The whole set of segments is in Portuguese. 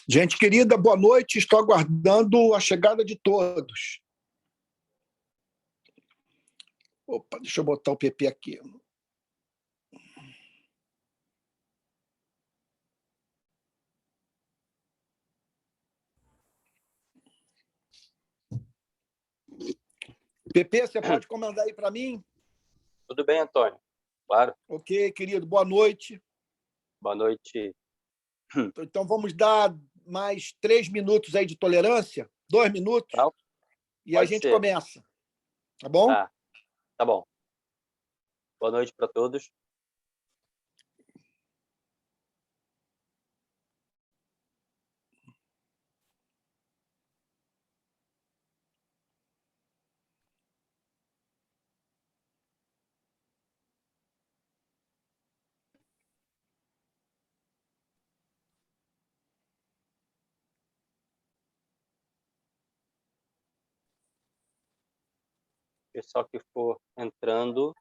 Gente querida, boa noite. Estou aguardando a chegada de todos. Opa, deixa eu botar o PP aqui. PP, você pode comandar aí para mim? Tudo bem, Antônio? Claro. Ok, querido, boa noite. Boa noite. Então vamos dar mais 3 minutos aí de tolerância, 2 minutos, Tá. e a gente começa. Tá bom? Tá bom. Boa noite para todos. Pessoal que for entrando,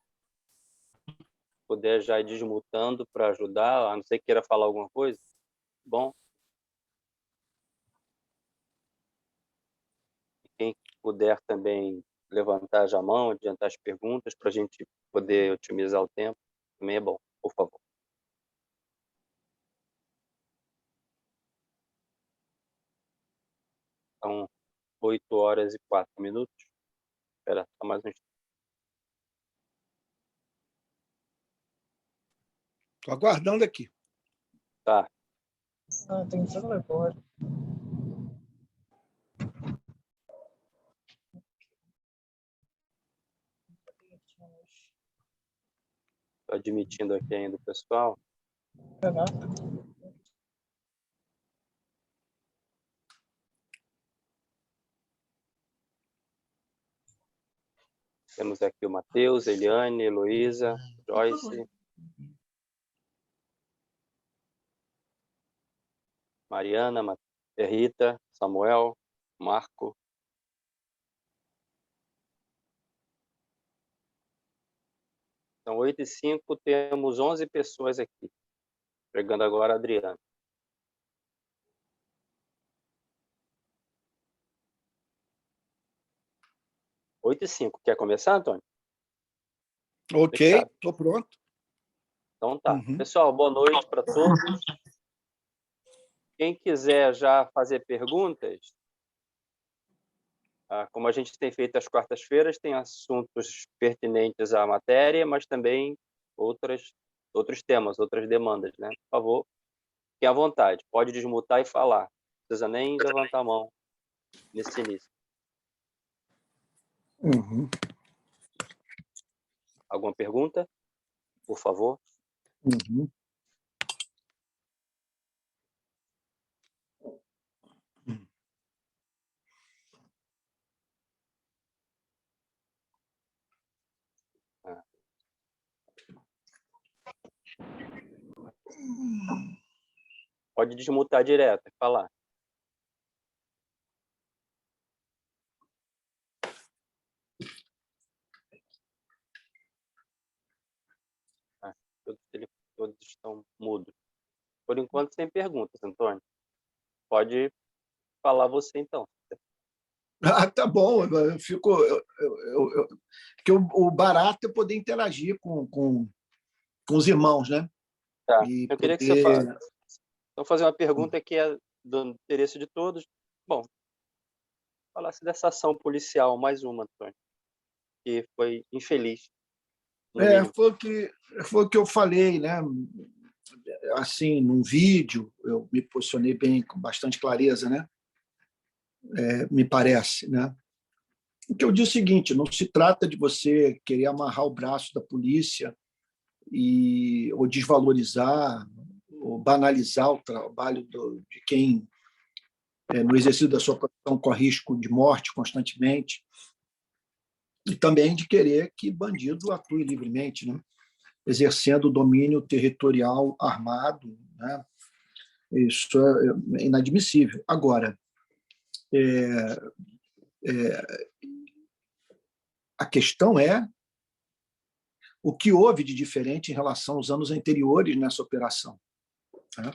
puder já ir desmutando para ajudar, a não ser que queira falar alguma coisa. Bom. Quem puder também levantar já a mão, adiantar as perguntas para a gente poder otimizar o tempo, também é bom, por favor. São 8h04. Espera, só mais um instante. Estou aguardando aqui. Tá. Tem que ser agora. Estou admitindo aqui ainda o pessoal. Temos aqui o Matheus, Eliane, Heloísa, Joyce, Mariana, Rita, Samuel, Marco. São 8h05, temos 11 pessoas aqui. Pregando agora a Adriana. Oito e 5. Quer começar, Antônio? Ok, estou pronto. Então tá. Pessoal, boa noite para todos. Quem quiser já fazer perguntas, como a gente tem feito às quartas-feiras, tem assuntos pertinentes à matéria, mas também outros temas, outras demandas, né? Por favor, fiquem à vontade. Pode desmutar e falar. Não precisa nem levantar a mão nesse início. Alguma pergunta? Por favor. Pode desmutar direto e falar. Todos estão mudos. Por enquanto, sem perguntas, Antônio. Pode falar você, então. Tá bom. Eu fico... Porque o barato é poder interagir com os irmãos, né? Tá. E eu queria que você falasse. Então, fazer uma pergunta que é do interesse de todos. Bom, falasse dessa ação policial, mais uma, Antônio, que foi infeliz. Foi o que eu falei, né? Assim, num vídeo, eu me posicionei bem, com bastante clareza, né? Me parece, né? O que eu disse é o seguinte: não se trata de você querer amarrar o braço da polícia ou desvalorizar ou banalizar o trabalho de quem, no exercício da sua profissão, corre risco de morte constantemente, e também de querer que bandido atue livremente, né? Exercendo o domínio territorial armado, né? Isso é inadmissível. Agora, a questão é o que houve de diferente em relação aos anos anteriores nessa operação, né?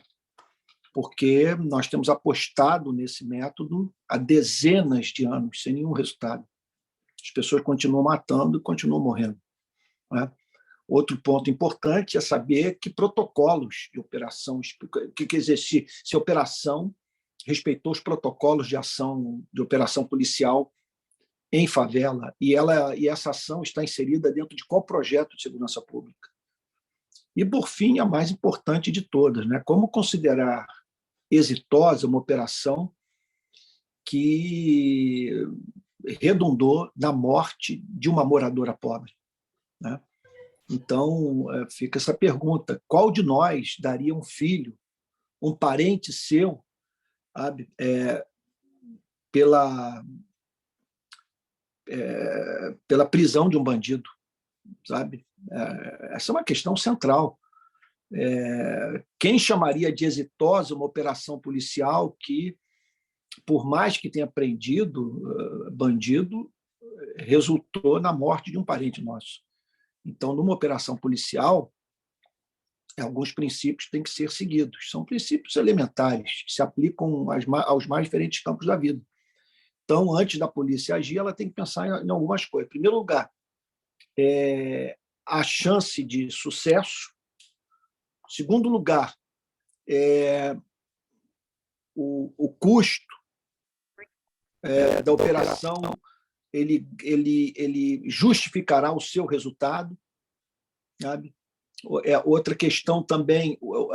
porque nós temos apostado nesse método há dezenas de anos, sem nenhum resultado. As pessoas continuam matando e continuam morrendo. Né? Outro ponto importante é saber que protocolos de operação, que quer dizer, se a operação respeitou os protocolos de ação, de operação policial em favela, e essa ação está inserida dentro de qual projeto de segurança pública. E, por fim, a mais importante de todas, né? Como considerar exitosa uma operação que redundou na morte de uma moradora pobre, né? Então, fica essa pergunta: qual de nós daria um filho, um parente seu, sabe, pela prisão de um bandido, sabe? Essa é uma questão central. Quem chamaria de exitosa uma operação policial que, por mais que tenha prendido bandido, resultou na morte de um parente nosso? Então, numa operação policial, alguns princípios têm que ser seguidos. São princípios elementares, que se aplicam aos mais diferentes campos da vida. Então, antes da polícia agir, ela tem que pensar em algumas coisas. Em primeiro lugar, a chance de sucesso. Em segundo lugar, o custo da operação, ele justificará o seu resultado, sabe? Outra questão também, o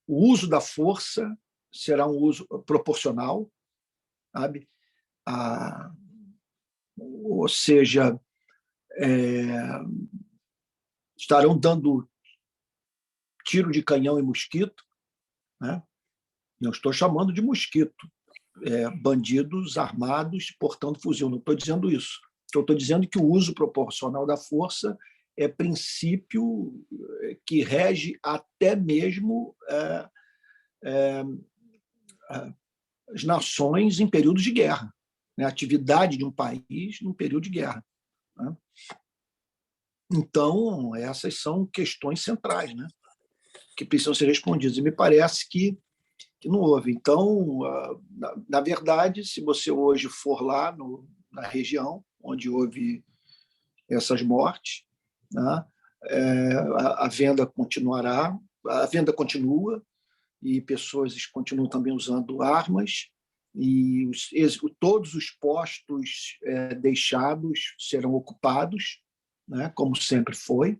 uso da força será um uso proporcional, sabe? Ou seja, estarão dando tiro de canhão e mosquito, né? Não estou chamando de mosquito, bandidos armados portando fuzil, não estou dizendo isso. Eu estou dizendo que o uso proporcional da força é princípio que rege até mesmo as nações em períodos de guerra, né? A atividade de um país em período de guerra, né? Então, essas são questões centrais, né, que precisam ser respondidas. E me parece que não houve. Então, na verdade, se você hoje for lá na região onde houve essas mortes, né, a venda continuará, a venda continua, e pessoas continuam também usando armas, e todos os postos deixados serão ocupados, né, como sempre foi,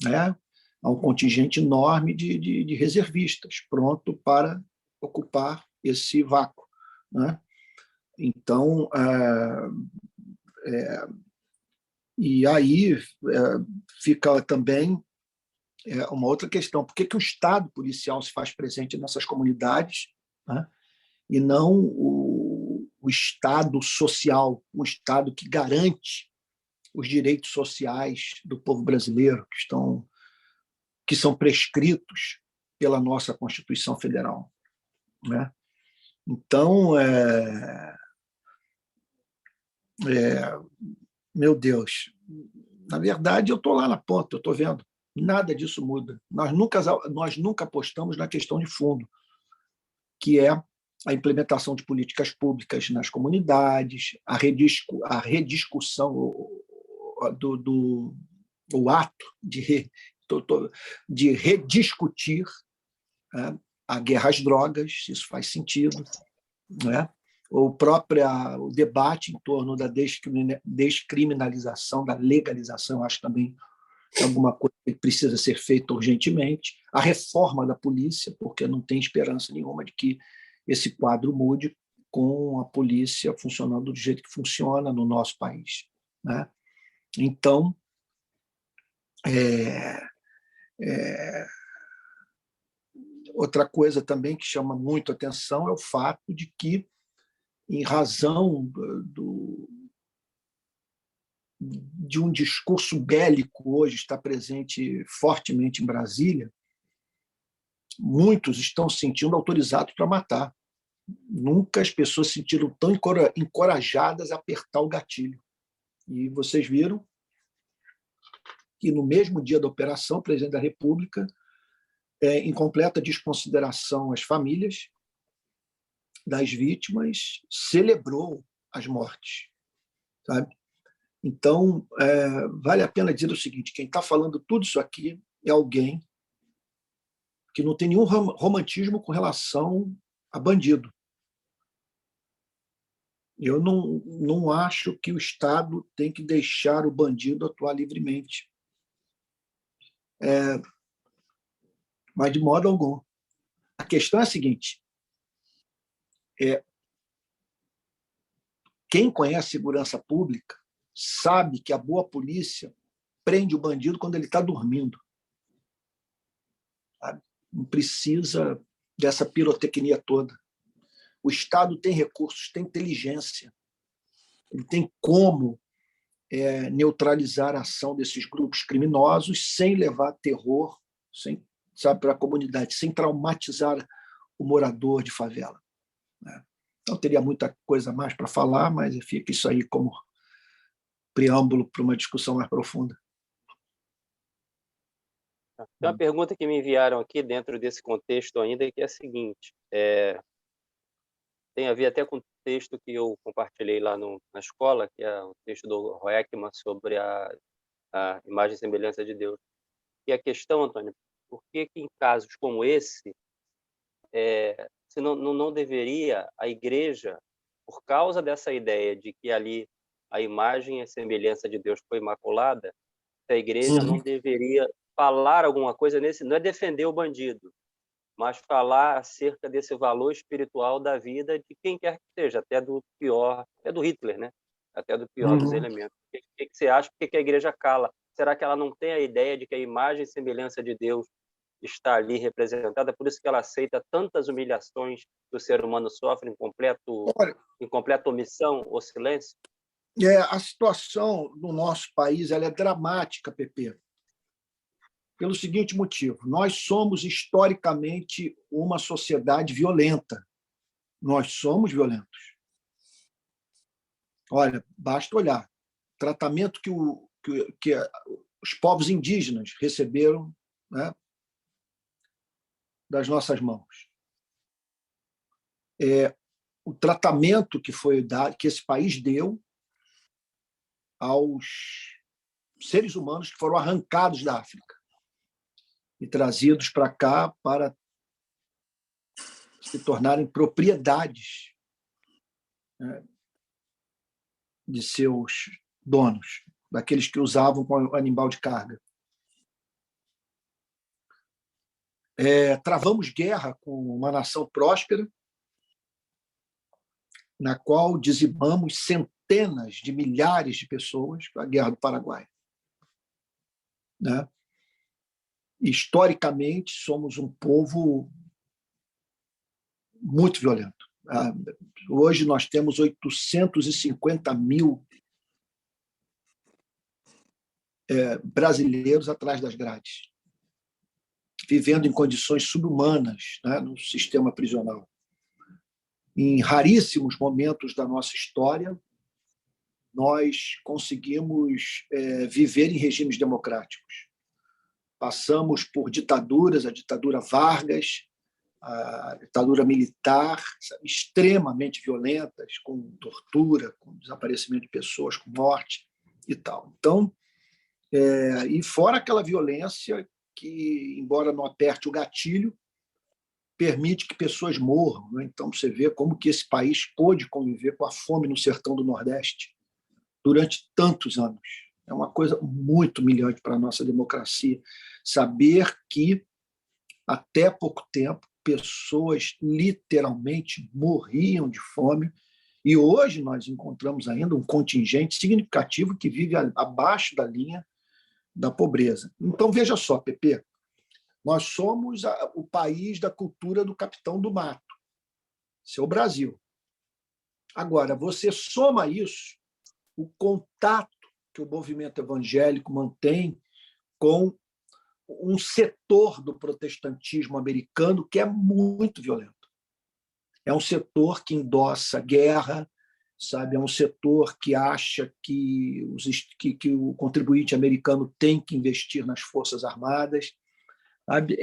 né? Há um contingente enorme de reservistas pronto para ocupar esse vácuo, né? Então, e aí fica também uma outra questão: por que o Estado policial se faz presente nessas comunidades, né, e não o Estado social, um Estado que garante os direitos sociais do povo brasileiro, que são prescritos pela nossa Constituição Federal, né? Então, meu Deus, na verdade, eu estou lá na ponta, eu estou vendo, nada disso muda. Nós nunca apostamos na questão de fundo, que é a implementação de políticas públicas nas comunidades, a rediscussão, o ato de rediscutir, né, a guerra às drogas, se isso faz sentido, né? O debate em torno da descriminalização, da legalização, eu acho também é alguma coisa que precisa ser feita urgentemente. A reforma da polícia, porque não tem esperança nenhuma de que esse quadro mude com a polícia funcionando do jeito que funciona no nosso país, né? Então, outra coisa também que chama muito atenção é o fato de que, em razão de um discurso bélico hoje está presente fortemente em Brasília, muitos estão se sentindo autorizados para matar. Nunca as pessoas se sentiram tão encorajadas a apertar o gatilho. E vocês viram que, no mesmo dia da operação, o presidente da República em completa desconsideração às famílias das vítimas, celebrou as mortes, sabe? Então, vale a pena dizer o seguinte: quem está falando tudo isso aqui é alguém que não tem nenhum romantismo com relação a bandido. Eu não acho que o Estado tem que deixar o bandido atuar livremente. Mas de modo algum. A questão é a seguinte: quem conhece segurança pública sabe que a boa polícia prende o bandido quando ele está dormindo. Sabe? Não precisa dessa pirotecnia toda. O Estado tem recursos, tem inteligência, ele tem como neutralizar a ação desses grupos criminosos sem levar terror, sem, sabe, para a comunidade, sem traumatizar o morador de favela. Né? Então, teria muita coisa mais para falar, mas fica isso aí como preâmbulo para uma discussão mais profunda. Tem uma pergunta que me enviaram aqui dentro desse contexto ainda, que é a seguinte: tem a ver até com o texto que eu compartilhei lá na escola, que é o texto do Roekman sobre a imagem e semelhança de Deus. E a questão, Antônio, por que em casos como esse, se não deveria a igreja, por causa dessa ideia de que ali a imagem e a semelhança de Deus foi imaculada, a igreja não deveria falar alguma coisa nesse, não é defender o bandido, mas falar acerca desse valor espiritual da vida de quem quer que seja, até do pior, até do Hitler, né? Até do pior dos elementos. O que você acha? Por que a igreja cala? Será que ela não tem a ideia de que a imagem e semelhança de Deus está ali representada? Por isso que ela aceita tantas humilhações que o ser humano sofre em completa omissão ou silêncio? A situação no nosso país ela é dramática, Pepe, pelo seguinte motivo: nós somos historicamente uma sociedade violenta. Nós somos violentos. Olha, basta olhar o tratamento que os povos indígenas receberam, né, das nossas mãos. O tratamento que foi dado, que esse país deu aos seres humanos que foram arrancados da África e trazidos para cá para se tornarem propriedades, né, de seus donos, daqueles que usavam como animal de carga. Travamos guerra com uma nação próspera, na qual dizimamos centenas de milhares de pessoas, a Guerra do Paraguai. Né? Historicamente, somos um povo muito violento. Hoje nós temos 850 mil brasileiros atrás das grades, vivendo em condições subhumanas, né, no sistema prisional. Em raríssimos momentos da nossa história, nós conseguimos viver em regimes democráticos. Passamos por ditaduras, a ditadura Vargas, a ditadura militar, sabe, extremamente violentas, com tortura, com desaparecimento de pessoas, com morte e tal. Então, e fora aquela violência que, embora não aperte o gatilho, permite que pessoas morram. Né? Então, você vê como que esse país pôde conviver com a fome no sertão do Nordeste durante tantos anos. É uma coisa muito humilhante para a nossa democracia saber que, até pouco tempo, pessoas literalmente morriam de fome, e hoje nós encontramos ainda um contingente significativo que vive abaixo da linha da pobreza. Então, veja só, Pepe, nós somos o país da cultura do capitão do mato. Esse é o Brasil. Agora, você soma isso, o contato que o movimento evangélico mantém com um setor do protestantismo americano que é muito violento. É um setor que endossa guerra, sabe? É um setor que acha que o contribuinte americano tem que investir nas Forças Armadas. sabe?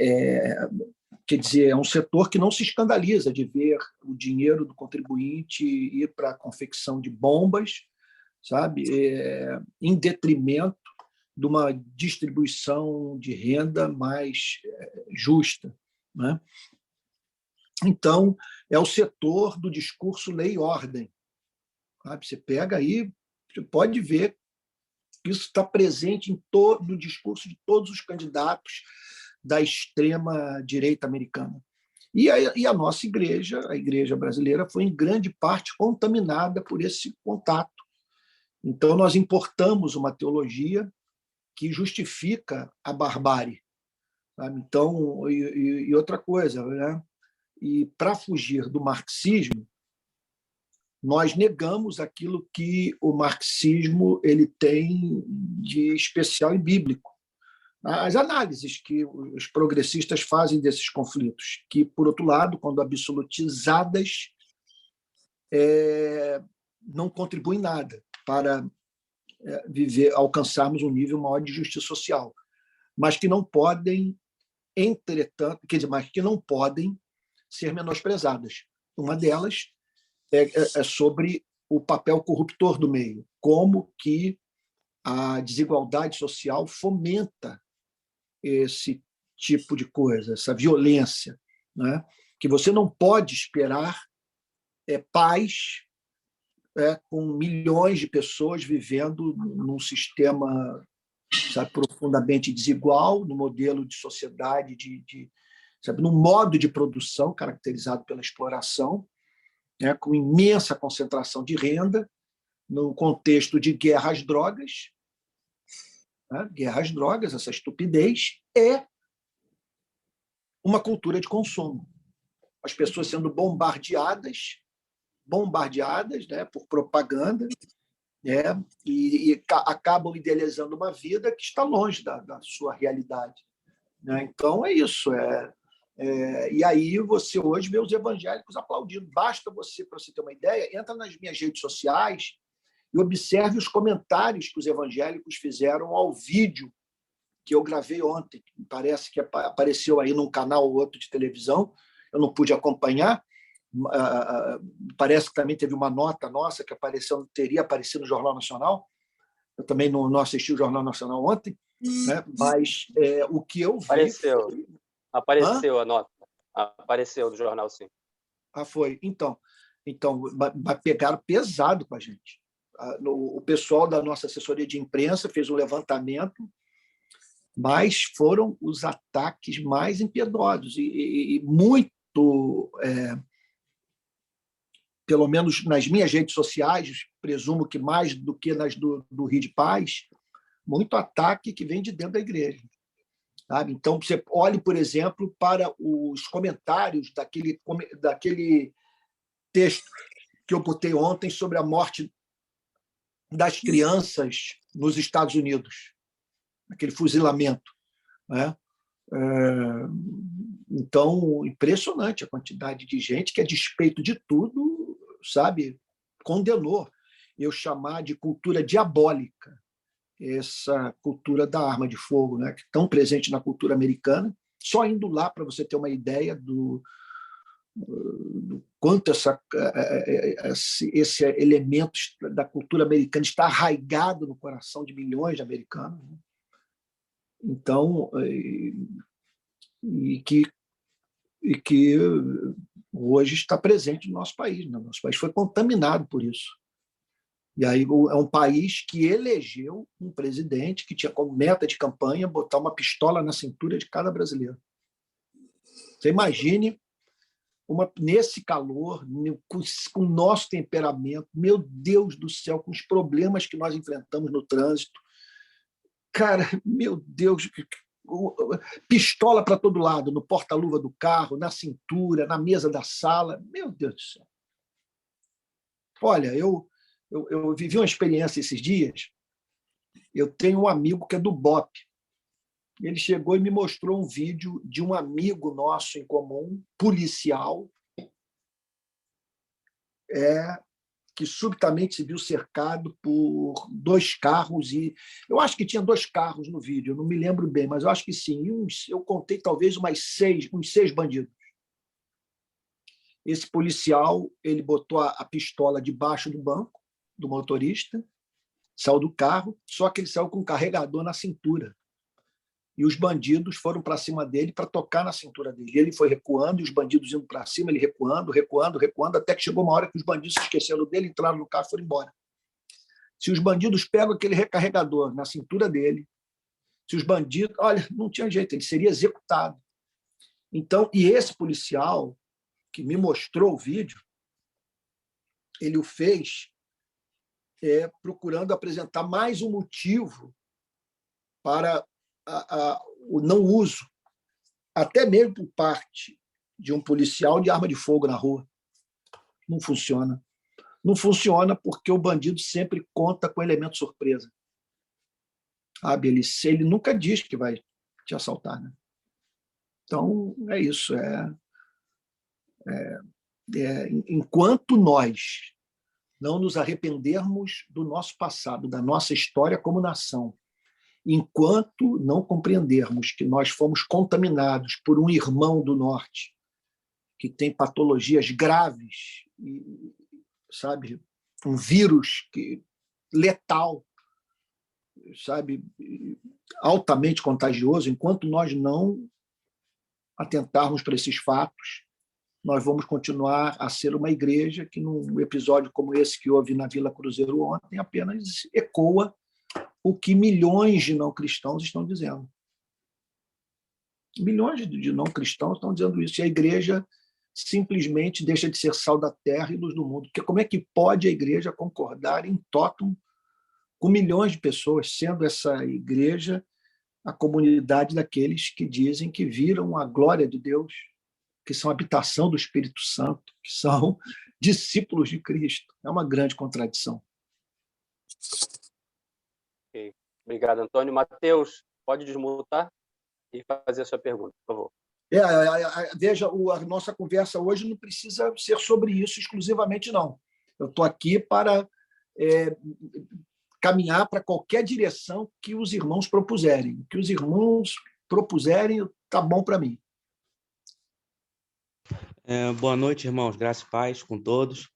Quer dizer, é um setor que não se escandaliza de ver o dinheiro do contribuinte ir para a confecção de bombas, sabe? Em detrimento de uma distribuição de renda mais justa, né? Então, é o setor do discurso lei e ordem, sabe? Você pega aí, você pode ver que isso está presente no discurso de todos os candidatos da extrema-direita americana. E a nossa igreja, a igreja brasileira, foi em grande parte contaminada por esse contato. Então, nós importamos uma teologia que justifica a barbárie, sabe? Então, e outra coisa, né? E para fugir do marxismo, nós negamos aquilo que o marxismo ele tem de especial e bíblico. As análises que os progressistas fazem desses conflitos, que, por outro lado, quando absolutizadas, não contribuem nada para alcançarmos um nível maior de justiça social, mas que não podem, entretanto, quer dizer, mas que não podem ser menosprezadas. Uma delas é sobre o papel corruptor do meio, como que a desigualdade social fomenta esse tipo de coisa, essa violência, né? Que você não pode esperar paz com milhões de pessoas vivendo num sistema, sabe, profundamente desigual, no modelo de sociedade, sabe, num modo de produção caracterizado pela exploração, né, com imensa concentração de renda, no contexto de guerra às drogas, né, guerra às drogas, essa estupidez, é uma cultura de consumo. As pessoas sendo bombardeadas, né, por propaganda, né, e acabam idealizando uma vida que está longe da sua realidade, né? Então, é isso. E aí você hoje vê os evangélicos aplaudindo. Basta você, para você ter uma ideia, entra nas minhas redes sociais e observe os comentários que os evangélicos fizeram ao vídeo que eu gravei ontem. Parece que apareceu aí num canal ou outro de televisão, eu não pude acompanhar. Parece que também teve uma nota nossa que teria aparecido no Jornal Nacional. Eu também não assisti o Jornal Nacional ontem, né? Mas o que eu vi Apareceu a nota. Apareceu do jornal, sim. Foi. Então, pegaram pesado com a gente. O pessoal da nossa assessoria de imprensa fez um levantamento, mas foram os ataques mais impiedosos e muito, pelo menos nas minhas redes sociais, presumo que mais do que nas do Rio de Paz, muito ataque que vem de dentro da igreja. Sabe? Então, você olhe, por exemplo, para os comentários daquele texto que eu botei ontem sobre a morte das crianças nos Estados Unidos, aquele fuzilamento, né? Então, impressionante a quantidade de gente que, a despeito de tudo, sabe, condenou eu chamar de cultura diabólica essa cultura da arma de fogo, né, que é tão presente na cultura americana. Só indo lá para você ter uma ideia do quanto esse elemento da cultura americana está arraigado no coração de milhões de americanos. Então, e que hoje está presente no nosso país. Né? Nosso país foi contaminado por isso. E aí é um país que elegeu um presidente que tinha como meta de campanha botar uma pistola na cintura de cada brasileiro. Você imagine nesse calor, com o nosso temperamento, meu Deus do céu, com os problemas que nós enfrentamos no trânsito. Cara, meu Deus, pistola para todo lado, no porta-luva do carro, na cintura, na mesa da sala. Meu Deus do céu. Olha, eu vivi uma experiência esses dias. Eu tenho um amigo que é do BOP. Ele chegou e me mostrou um vídeo de um amigo nosso em comum, policial, que subitamente se viu cercado por 2 carros, e eu acho que tinha 2 carros no vídeo, eu não me lembro bem, mas eu acho que sim. Eu contei talvez uns 6 bandidos. Esse policial, ele botou a pistola debaixo do banco do motorista, saiu do carro, só que ele saiu com um carregador na cintura. E os bandidos foram para cima dele para tocar na cintura dele. Ele foi recuando, e os bandidos indo para cima, ele recuando, até que chegou uma hora que os bandidos se esqueceram dele, entraram no carro e foram embora. Se os bandidos pegam aquele recarregador na cintura dele, se os bandidos... Olha, não tinha jeito, ele seria executado. Então, e esse policial que me mostrou o vídeo, ele o fez procurando apresentar mais um motivo para o não uso, até mesmo por parte de um policial, de arma de fogo na rua. Não funciona. Não funciona porque o bandido sempre conta com elemento surpresa. Sabe? Ele nunca diz que vai te assaltar. Né? Então, é isso. Enquanto nós não nos arrependermos do nosso passado, da nossa história como nação, enquanto não compreendermos que nós fomos contaminados por um irmão do norte que tem patologias graves, sabe, um vírus letal, sabe, altamente contagioso, enquanto nós não atentarmos para esses fatos, nós vamos continuar a ser uma igreja que, num episódio como esse que houve na Vila Cruzeiro ontem, apenas ecoa o que milhões de não cristãos estão dizendo. Milhões de não cristãos estão dizendo isso, e a igreja simplesmente deixa de ser sal da terra e luz do mundo. Porque como é que pode a igreja concordar em totum com milhões de pessoas, sendo essa igreja a comunidade daqueles que dizem que viram a glória de Deus, que são habitação do Espírito Santo, que são discípulos de Cristo? É uma grande contradição. Ok. Obrigado, Antônio. Mateus, pode desmutar e fazer a sua pergunta, por favor. Veja, a nossa conversa hoje não precisa ser sobre isso exclusivamente, não. Eu estou aqui para caminhar para qualquer direção que os irmãos propuserem. O que os irmãos propuserem está bom para mim. Boa noite, irmãos. Graça e paz com todos.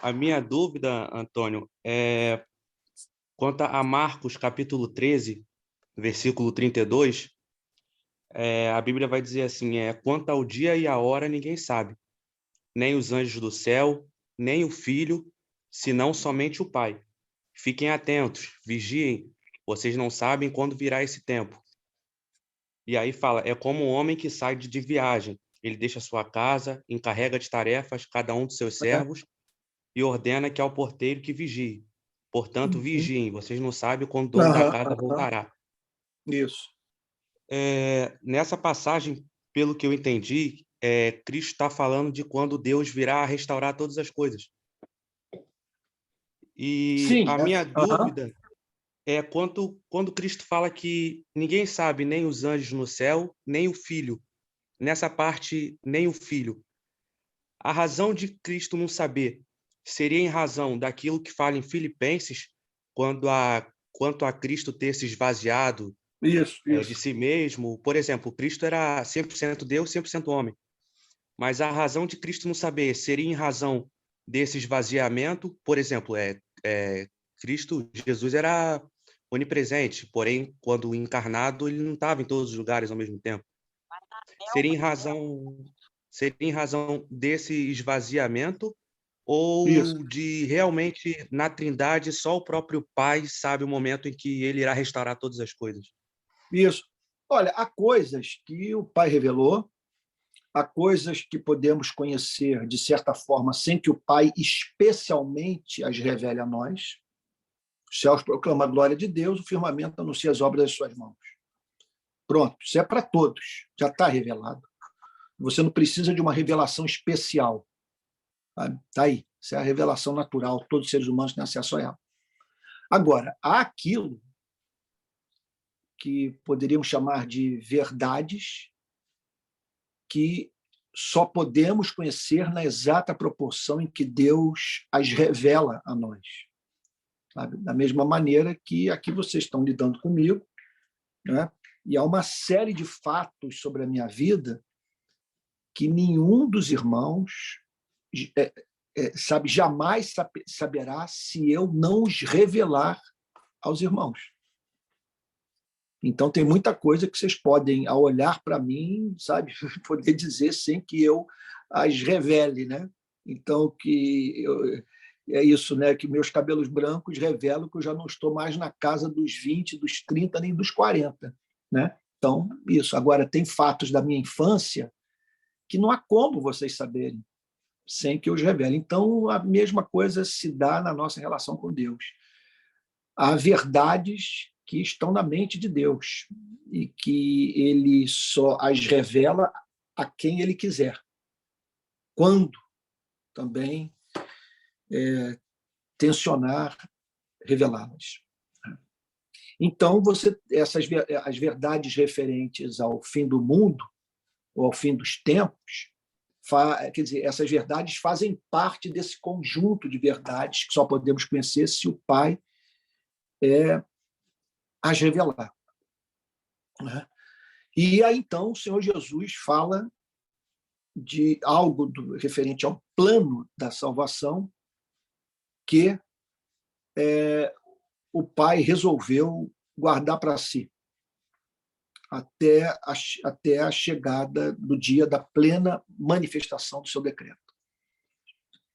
A minha dúvida, Antônio, é quanto a Marcos, capítulo 13, versículo 32, a Bíblia vai dizer assim, quanto ao dia e a hora ninguém sabe, nem os anjos do céu, nem o Filho, senão somente o Pai. Fiquem atentos, vigiem, vocês não sabem quando virá esse tempo. E aí fala, é como um homem que sai de viagem. Ele deixa sua casa, encarrega de tarefas cada um dos seus servos e ordena que ao porteiro que vigie. Portanto, vigiem, vocês não sabem quando o dono da casa voltará. Isso. Nessa passagem, pelo que eu entendi, Cristo está falando de quando Deus virá a restaurar todas as coisas. E Sim, a minha dúvida é quando Cristo fala que ninguém sabe, nem os anjos no céu, nem o Filho. Nessa parte, nem o Filho. A razão de Cristo não saber seria em razão daquilo que fala em Filipenses, quanto a Cristo ter se esvaziado de si mesmo. Por exemplo, Cristo era 100% Deus, 100% homem. Mas a razão de Cristo não saber seria em razão desse esvaziamento. Por exemplo, Cristo, Jesus era onipresente, porém, quando encarnado, ele não estava em todos os lugares ao mesmo tempo. Seria em razão desse esvaziamento ou de realmente, na Trindade, só o próprio Pai sabe o momento em que ele irá restaurar todas as coisas? Isso. Olha, há coisas que o Pai revelou, há coisas que podemos conhecer, de certa forma, sem que o Pai especialmente as revele a nós. Os céus proclamam a glória de Deus, o firmamento anuncia as obras das suas mãos. Pronto, isso é para todos, já está revelado. Você não precisa de uma revelação especial. Está aí, isso é a revelação natural, todos os seres humanos têm acesso a ela. Agora, há aquilo que poderíamos chamar de verdades que só podemos conhecer na exata proporção em que Deus as revela a nós. Sabe? Da mesma maneira que aqui vocês estão lidando comigo, né? E há uma série de fatos sobre a minha vida que nenhum dos irmãos jamais saberá se eu não os revelar aos irmãos. Então, tem muita coisa que vocês podem, ao olhar para mim, sabe, poder dizer sem que eu as revele, né? Então, é isso, né? Que meus cabelos brancos revelam que eu já não estou mais na casa dos 20, dos 30, nem dos 40, né? Então, isso. Agora, tem fatos da minha infância que não há como vocês saberem sem que eu os revele. Então, a mesma coisa se dá na nossa relação com Deus. Há verdades que estão na mente de Deus e que ele só as revela a quem ele quiser. Quando também tensionar revelá-las. Então, as verdades referentes ao fim do mundo ou ao fim dos tempos, quer dizer, essas verdades fazem parte desse conjunto de verdades que só podemos conhecer se o Pai as revelar. Né? E aí, então, o Senhor Jesus fala de algo referente ao plano da salvação que o Pai resolveu guardar para si até a chegada do dia da plena manifestação do seu decreto.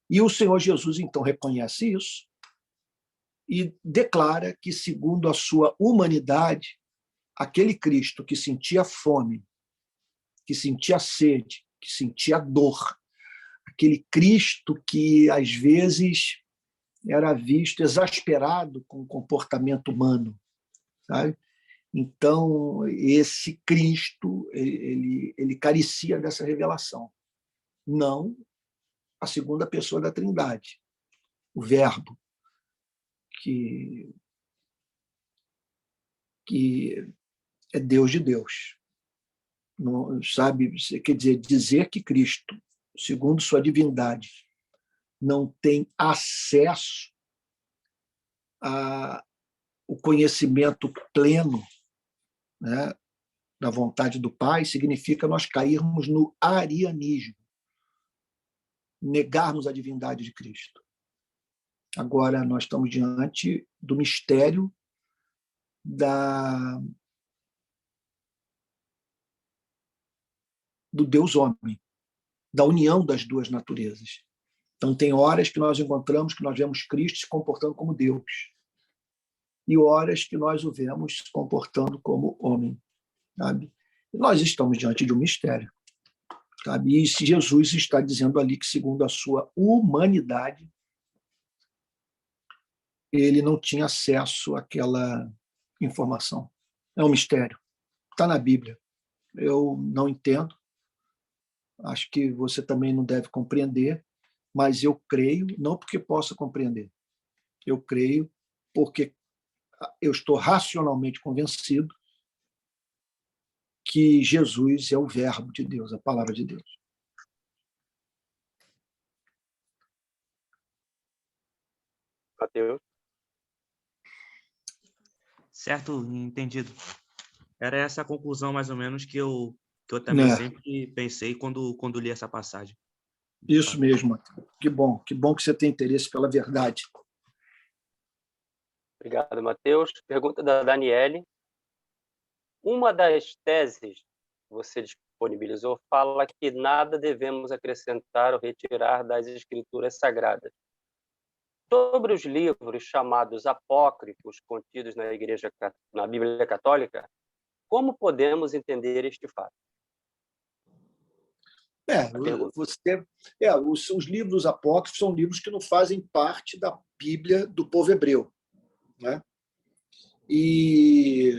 E o Senhor Jesus, então, reconhece isso e declara que, segundo a sua humanidade, aquele Cristo que sentia fome, que sentia sede, que sentia dor, aquele Cristo que, às vezes, era visto exasperado com o comportamento humano, sabe? Então, esse Cristo, ele carecia dessa revelação. Não a segunda pessoa da Trindade, o Verbo, que é Deus de Deus. Não, sabe, quer dizer que Cristo, segundo sua divindade, não tem acesso ao conhecimento pleno, né, da vontade do Pai, significa nós cairmos no arianismo, negarmos a divindade de Cristo. Agora, nós estamos diante do mistério do Deus homem, da união das duas naturezas. Então, tem horas que nós encontramos que nós vemos Cristo se comportando como Deus e horas que nós o vemos se comportando como homem, sabe? E nós estamos diante de um mistério, sabe? E Jesus está dizendo ali que, segundo a sua humanidade, ele não tinha acesso àquela informação. É um mistério. Está na Bíblia. Eu não entendo. Acho que você também não deve compreender, mas eu creio, não porque possa compreender. Eu creio porque eu estou racionalmente convencido que Jesus é o Verbo de Deus, a palavra de Deus. Mateus? Certo, entendido. Era essa a conclusão, mais ou menos, que eu também sempre pensei quando li essa passagem. Isso mesmo. Que bom que você tem interesse pela verdade. Obrigado, Mateus. Pergunta da Daniele. Uma das teses que você disponibilizou fala que nada devemos acrescentar ou retirar das escrituras sagradas. Sobre os livros chamados apócrifos contidos na Bíblia Católica, como podemos entender este fato? Os livros apócrifos são livros que não fazem parte da Bíblia do povo hebreu, né? E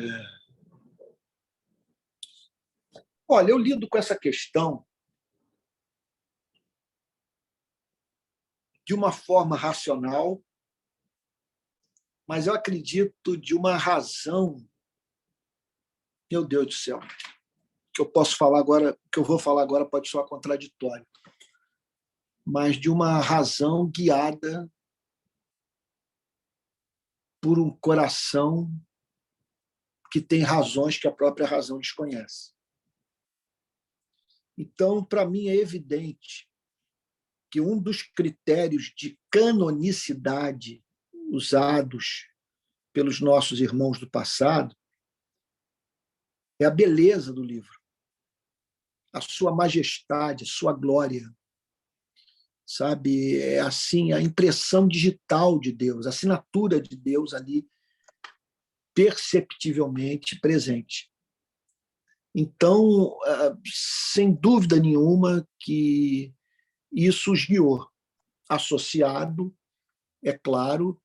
olha, eu lido com essa questão de uma forma racional, mas eu acredito de uma razão, meu Deus do céu, que eu posso falar agora, que eu vou falar agora pode soar contraditório, mas de uma razão guiada por um coração que tem razões que a própria razão desconhece. Então, para mim, é evidente que um dos critérios de canonicidade usados pelos nossos irmãos do passado é a beleza do livro, a sua majestade, a sua glória, sabe? É assim a impressão digital de Deus, a assinatura de Deus ali perceptivelmente presente. Então, sem dúvida nenhuma que isso os guiou, associado, é claro,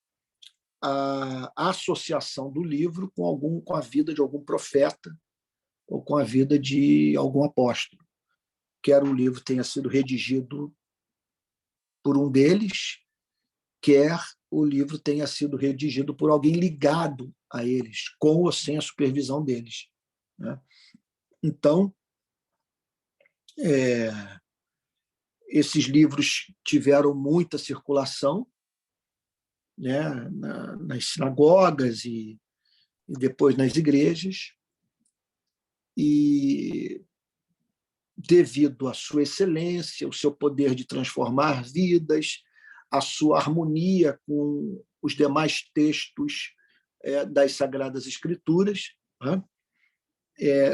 à associação do livro com a vida de algum profeta ou com a vida de algum apóstolo, quer o livro tenha sido redigido por um deles, quer o livro tenha sido redigido por alguém ligado a eles, com ou sem a supervisão deles, né? Então, esses livros tiveram muita circulação, né, nas sinagogas e depois nas igrejas, e devido à sua excelência, o seu poder de transformar vidas, a sua harmonia com os demais textos das Sagradas Escrituras, né,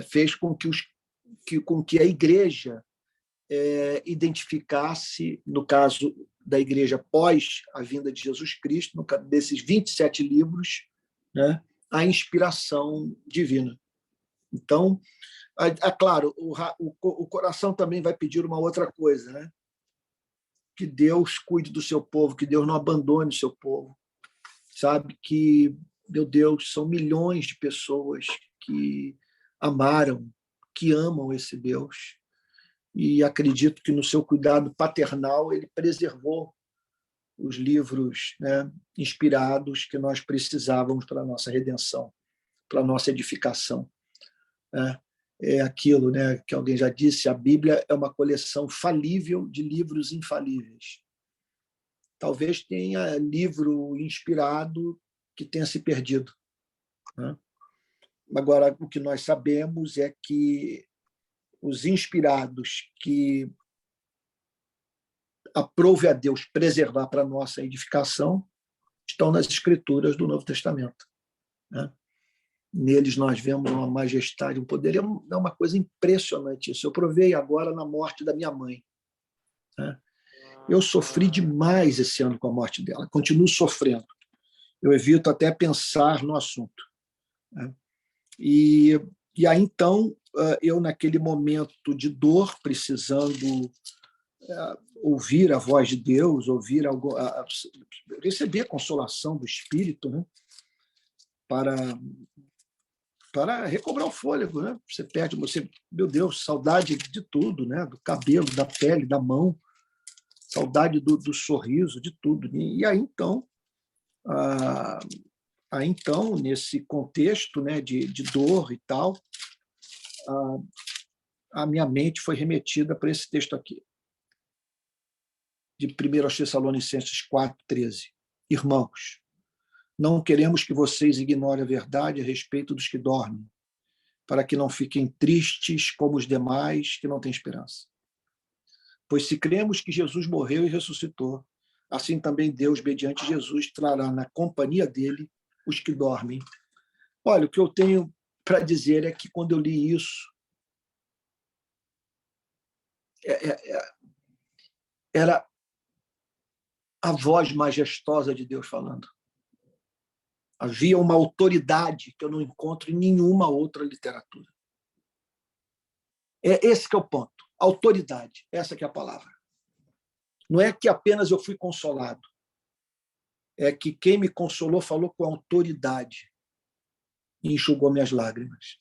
fez com que a igreja identificasse, no caso da igreja após a vinda de Jesus Cristo, no caso desses 27 livros, né, a inspiração divina. Então, claro, o coração também vai pedir uma outra coisa, né? Que Deus cuide do seu povo, que Deus não abandone o seu povo. Sabe que, meu Deus, são milhões de pessoas que amaram, que amam esse Deus, e acredito que no seu cuidado paternal ele preservou os livros, né, inspirados que nós precisávamos para a nossa redenção, para a nossa edificação, né? É aquilo, né, que alguém já disse, a Bíblia é uma coleção falível de livros infalíveis. Talvez tenha livro inspirado que tenha se perdido, né? Agora, o que nós sabemos é que os inspirados que aprove a Deus preservar para a nossa edificação estão nas Escrituras do Novo Testamento, né? Neles nós vemos uma majestade, um poder. É uma coisa impressionante isso. Eu provei agora na morte da minha mãe, né? Eu sofri demais esse ano com a morte dela, continuo sofrendo. Eu evito até pensar no assunto, né? E aí, então, eu, naquele momento de dor, precisando ouvir a voz de Deus, receber a consolação do Espírito, né? Para recobrar o fôlego, né? Você perde, meu Deus, saudade de tudo, né? Do cabelo, da pele, da mão, saudade do sorriso, de tudo. E aí então, nesse contexto, né, de dor e tal, a minha mente foi remetida para esse texto aqui, de 1 Tessalonicenses 4:13. Irmãos, não queremos que vocês ignorem a verdade a respeito dos que dormem, para que não fiquem tristes como os demais que não têm esperança. Pois se cremos que Jesus morreu e ressuscitou, assim também Deus, mediante Jesus, trará na companhia dele os que dormem. Olha, o que eu tenho para dizer é que quando eu li isso, era a voz majestosa de Deus falando. Havia uma autoridade que eu não encontro em nenhuma outra literatura. Esse que é o ponto. Autoridade, essa que é a palavra. Não é que apenas eu fui consolado, é que quem me consolou falou com autoridade e enxugou minhas lágrimas.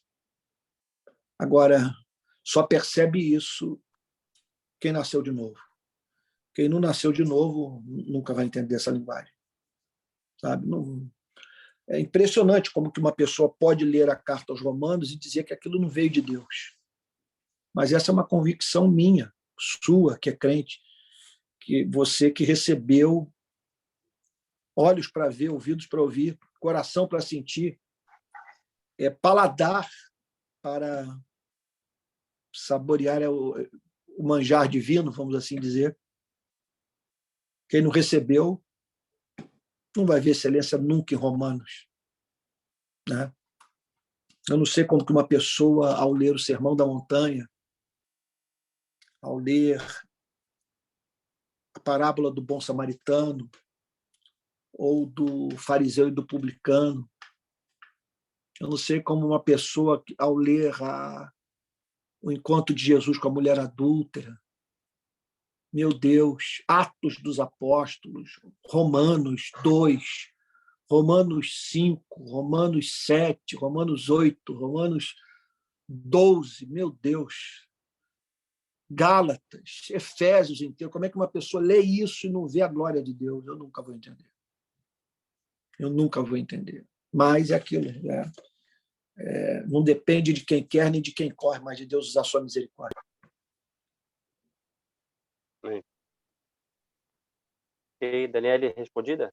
Agora, só percebe isso quem nasceu de novo. Quem não nasceu de novo nunca vai entender essa linguagem. Sabe? Não, é impressionante como que uma pessoa pode ler a carta aos Romanos e dizer que aquilo não veio de Deus. mas essa é uma convicção minha, sua, que é crente, que você que recebeu olhos para ver, ouvidos para ouvir, coração para sentir, paladar para saborear o manjar divino, vamos assim dizer. Quem não recebeu não vai ver excelência nunca em Romanos, né? Eu não sei como que uma pessoa, ao ler o Sermão da Montanha, ao ler a parábola do bom samaritano ou do fariseu e do publicano, eu não sei como uma pessoa, ao ler o encontro de Jesus com a mulher adúltera, meu Deus, Atos dos Apóstolos, Romanos 2, Romanos 5, Romanos 7, Romanos 8, Romanos 12, meu Deus, Gálatas, Efésios inteiro. Como é que uma pessoa lê isso e não vê a glória de Deus? Eu nunca vou entender. Eu nunca vou entender. Mas é aquilo, né? Não depende de quem quer nem de quem corre, mas de Deus usar sua misericórdia. Ok, Daniele, respondida?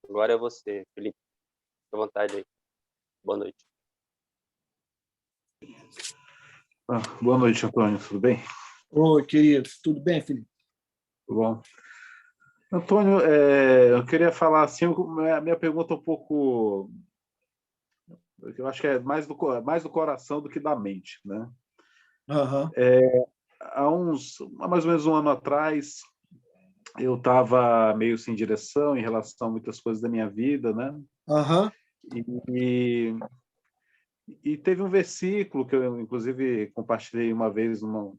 Agora é você, Felipe. Fique à vontade aí. Boa noite. Boa noite, Antônio. Tudo bem? Oi, querido. Tudo bem, Felipe? Tudo bom. Antônio, eu queria falar assim, a minha pergunta é um pouco, eu acho que é mais do coração do que da mente, né? Uhum. Há mais ou menos um ano atrás, eu estava meio sem direção em relação a muitas coisas da minha vida, né? Uhum. E teve um versículo que eu, inclusive, compartilhei uma vez numa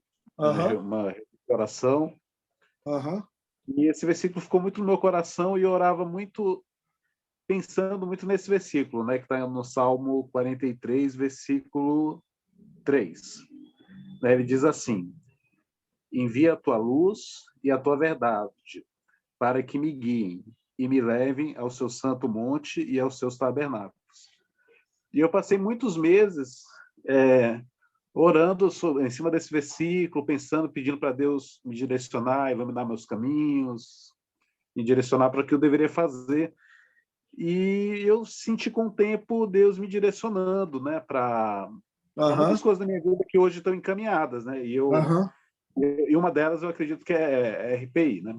oração, Uhum. e esse versículo ficou muito no meu coração e eu orava muito, pensando muito nesse versículo, né, que está no Salmo 43, versículo 3. Ele diz assim: envia a tua luz e a tua verdade, para que me guiem e me levem ao seu santo monte e aos seus tabernáculos. E eu passei muitos meses orando em cima desse versículo, pensando, pedindo para Deus me direcionar, iluminar meus caminhos, me direcionar para o que eu deveria fazer. E eu senti com o tempo Deus me direcionando, né, para muitas coisas da minha vida que hoje estão encaminhadas, né? E uma delas eu acredito que é RPI, né?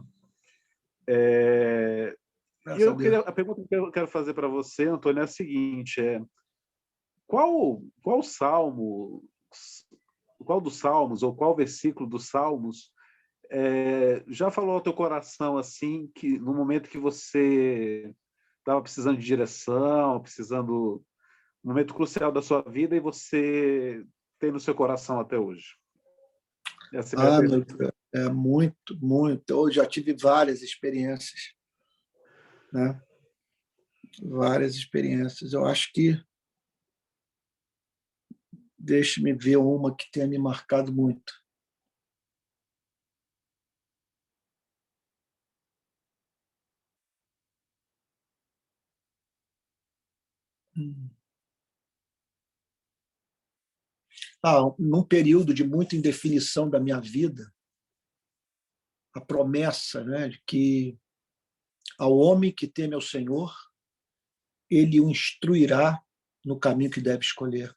A pergunta que eu quero fazer para você, Antônio, é a seguinte: qual salmo, qual dos salmos ou qual versículo dos salmos já falou ao teu coração assim, que no momento que você estava precisando de direção, precisando um momento crucial da sua vida, e você tem no seu coração até hoje? Essa é a minha pergunta. Muito, muito. Eu já tive várias experiências, né? Várias experiências. Eu acho que, deixe-me ver uma que tenha me marcado muito. Num período de muita indefinição da minha vida, a promessa, né, de que ao homem que teme ao Senhor, ele o instruirá no caminho que deve escolher.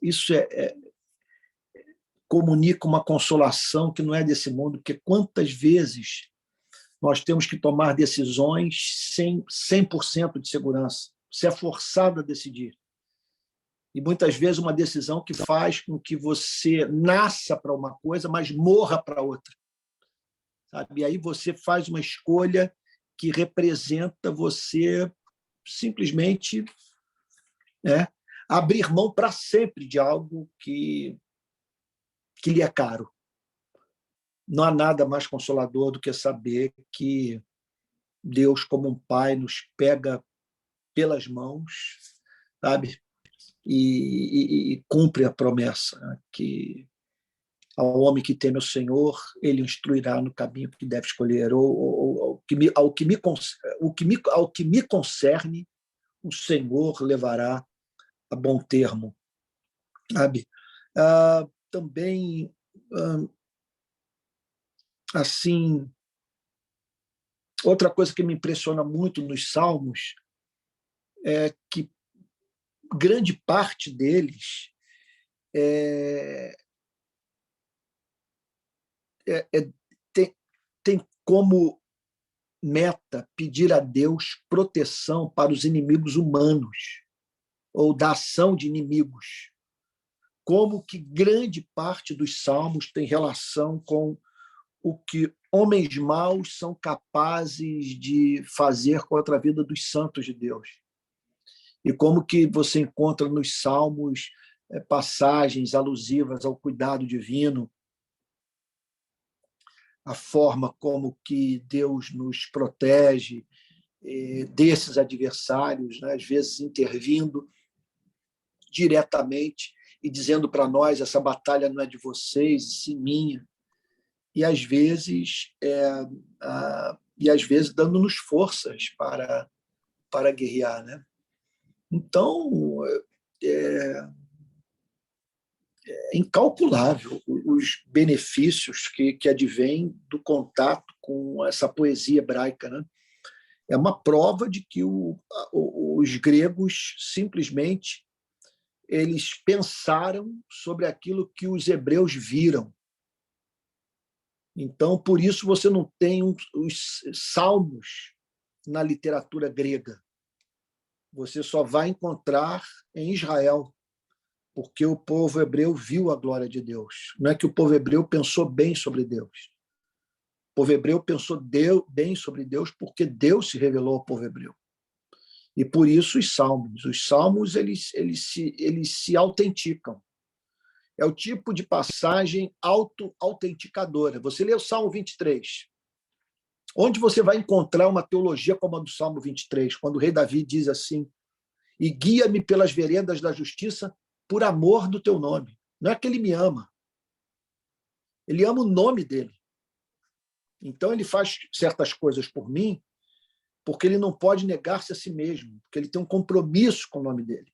Isso comunica uma consolação que não é desse mundo, porque quantas vezes nós temos que tomar decisões sem 100% de segurança. Você é forçado a decidir. E muitas vezes uma decisão que faz com que você nasça para uma coisa, mas morra para outra. Sabe? E aí você faz uma escolha que representa você simplesmente abrir mão para sempre de algo que lhe é caro. Não há nada mais consolador do que saber que Deus, como um pai, nos pega pelas mãos, sabe? E cumpre a promessa, né? Que ao homem que teme o Senhor, ele o instruirá no caminho que deve escolher. Ao que me concerne, o Senhor levará a bom termo, sabe? Também, assim, outra coisa que me impressiona muito nos Salmos é que grande parte deles tem como meta pedir a Deus proteção para os inimigos humanos ou da ação de inimigos. Como que grande parte dos salmos tem relação com o que homens maus são capazes de fazer contra a vida dos santos de Deus. E como que você encontra nos salmos passagens alusivas ao cuidado divino, a forma como que Deus nos protege desses adversários, né? Às vezes intervindo diretamente e dizendo para nós: essa batalha não é de vocês, sim minha. E às vezes dando-nos forças para guerrear, né? Então é incalculável os benefícios que advêm do contato com essa poesia hebraica, né? É uma prova de que os gregos simplesmente eles pensaram sobre aquilo que os hebreus viram. Então, por isso, você não tem os salmos na literatura grega. Você só vai encontrar em Israel, porque o povo hebreu viu a glória de Deus. Não é que o povo hebreu pensou bem sobre Deus. O povo hebreu pensou bem sobre Deus porque Deus se revelou ao povo hebreu. E por isso os salmos eles se autenticam. É o tipo de passagem auto-autenticadora. Você lê o Salmo 23. Onde você vai encontrar uma teologia como a do Salmo 23, quando o rei Davi diz assim: e guia-me pelas veredas da justiça por amor do teu nome. Não é que ele me ama. Ele ama o nome dele. Então ele faz certas coisas por mim porque ele não pode negar-se a si mesmo, porque ele tem um compromisso com o nome dele.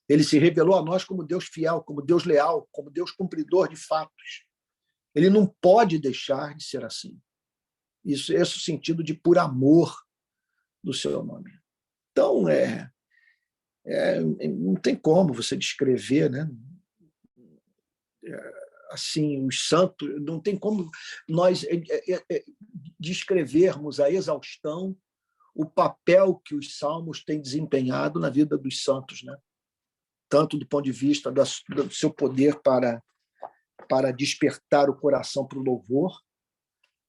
Ele se revelou a nós como Deus fiel, como Deus leal, como Deus cumpridor de fatos. Ele não pode deixar de ser assim. Esse é o sentido de por amor do seu nome. Então, não tem como você descrever, né? Assim, os santos, não tem como nós descrevermos a exaustão o papel que os salmos têm desempenhado na vida dos santos, né? Tanto do ponto de vista do seu poder para despertar o coração para o louvor,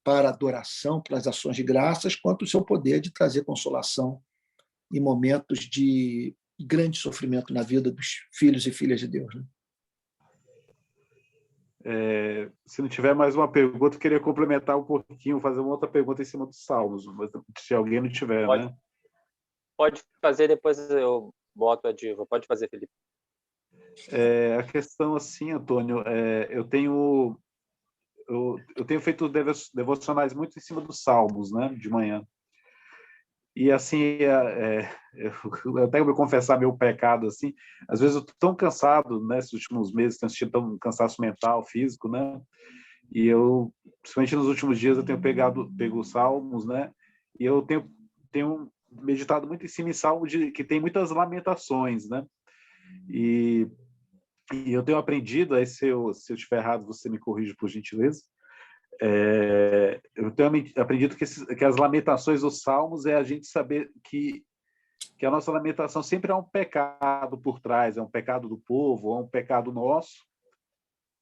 para a adoração, para as ações de graças, quanto o seu poder de trazer consolação em momentos de grande sofrimento na vida dos filhos e filhas de Deus, né? Se não tiver mais uma pergunta, eu queria complementar um pouquinho, fazer uma outra pergunta em cima dos salmos, mas se alguém não tiver, né? Pode fazer, depois eu boto a diva. Pode fazer, Felipe. A questão assim, Antônio, eu tenho feito devocionais muito em cima dos salmos, né, de manhã. E assim, eu até vou confessar meu pecado, assim, às vezes eu estou tão cansado, né, nesses últimos meses, tenho sentido tão cansaço mental, físico, né, e eu, principalmente nos últimos dias, eu tenho pego os salmos, né, e eu tenho meditado muito em cima em salmo que tem muitas lamentações, né, e eu tenho aprendido, aí se eu estiver errado, você me corrige por gentileza, eu tenho aprendido que as lamentações dos salmos é a gente saber que a nossa lamentação sempre é um pecado por trás, é um pecado do povo, é um pecado nosso,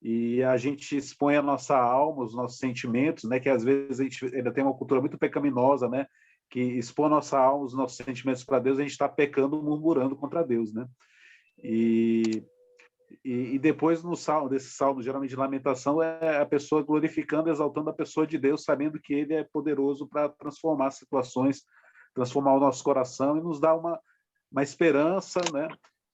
e a gente expõe a nossa alma, os nossos sentimentos, né, que às vezes a gente ainda tem uma cultura muito pecaminosa, né, que expõe a nossa alma, os nossos sentimentos para Deus, a gente está pecando, murmurando contra Deus, né? E depois desse salmo, geralmente de lamentação, é a pessoa glorificando, exaltando a pessoa de Deus, sabendo que Ele é poderoso para transformar situações, transformar o nosso coração e nos dar uma esperança, né?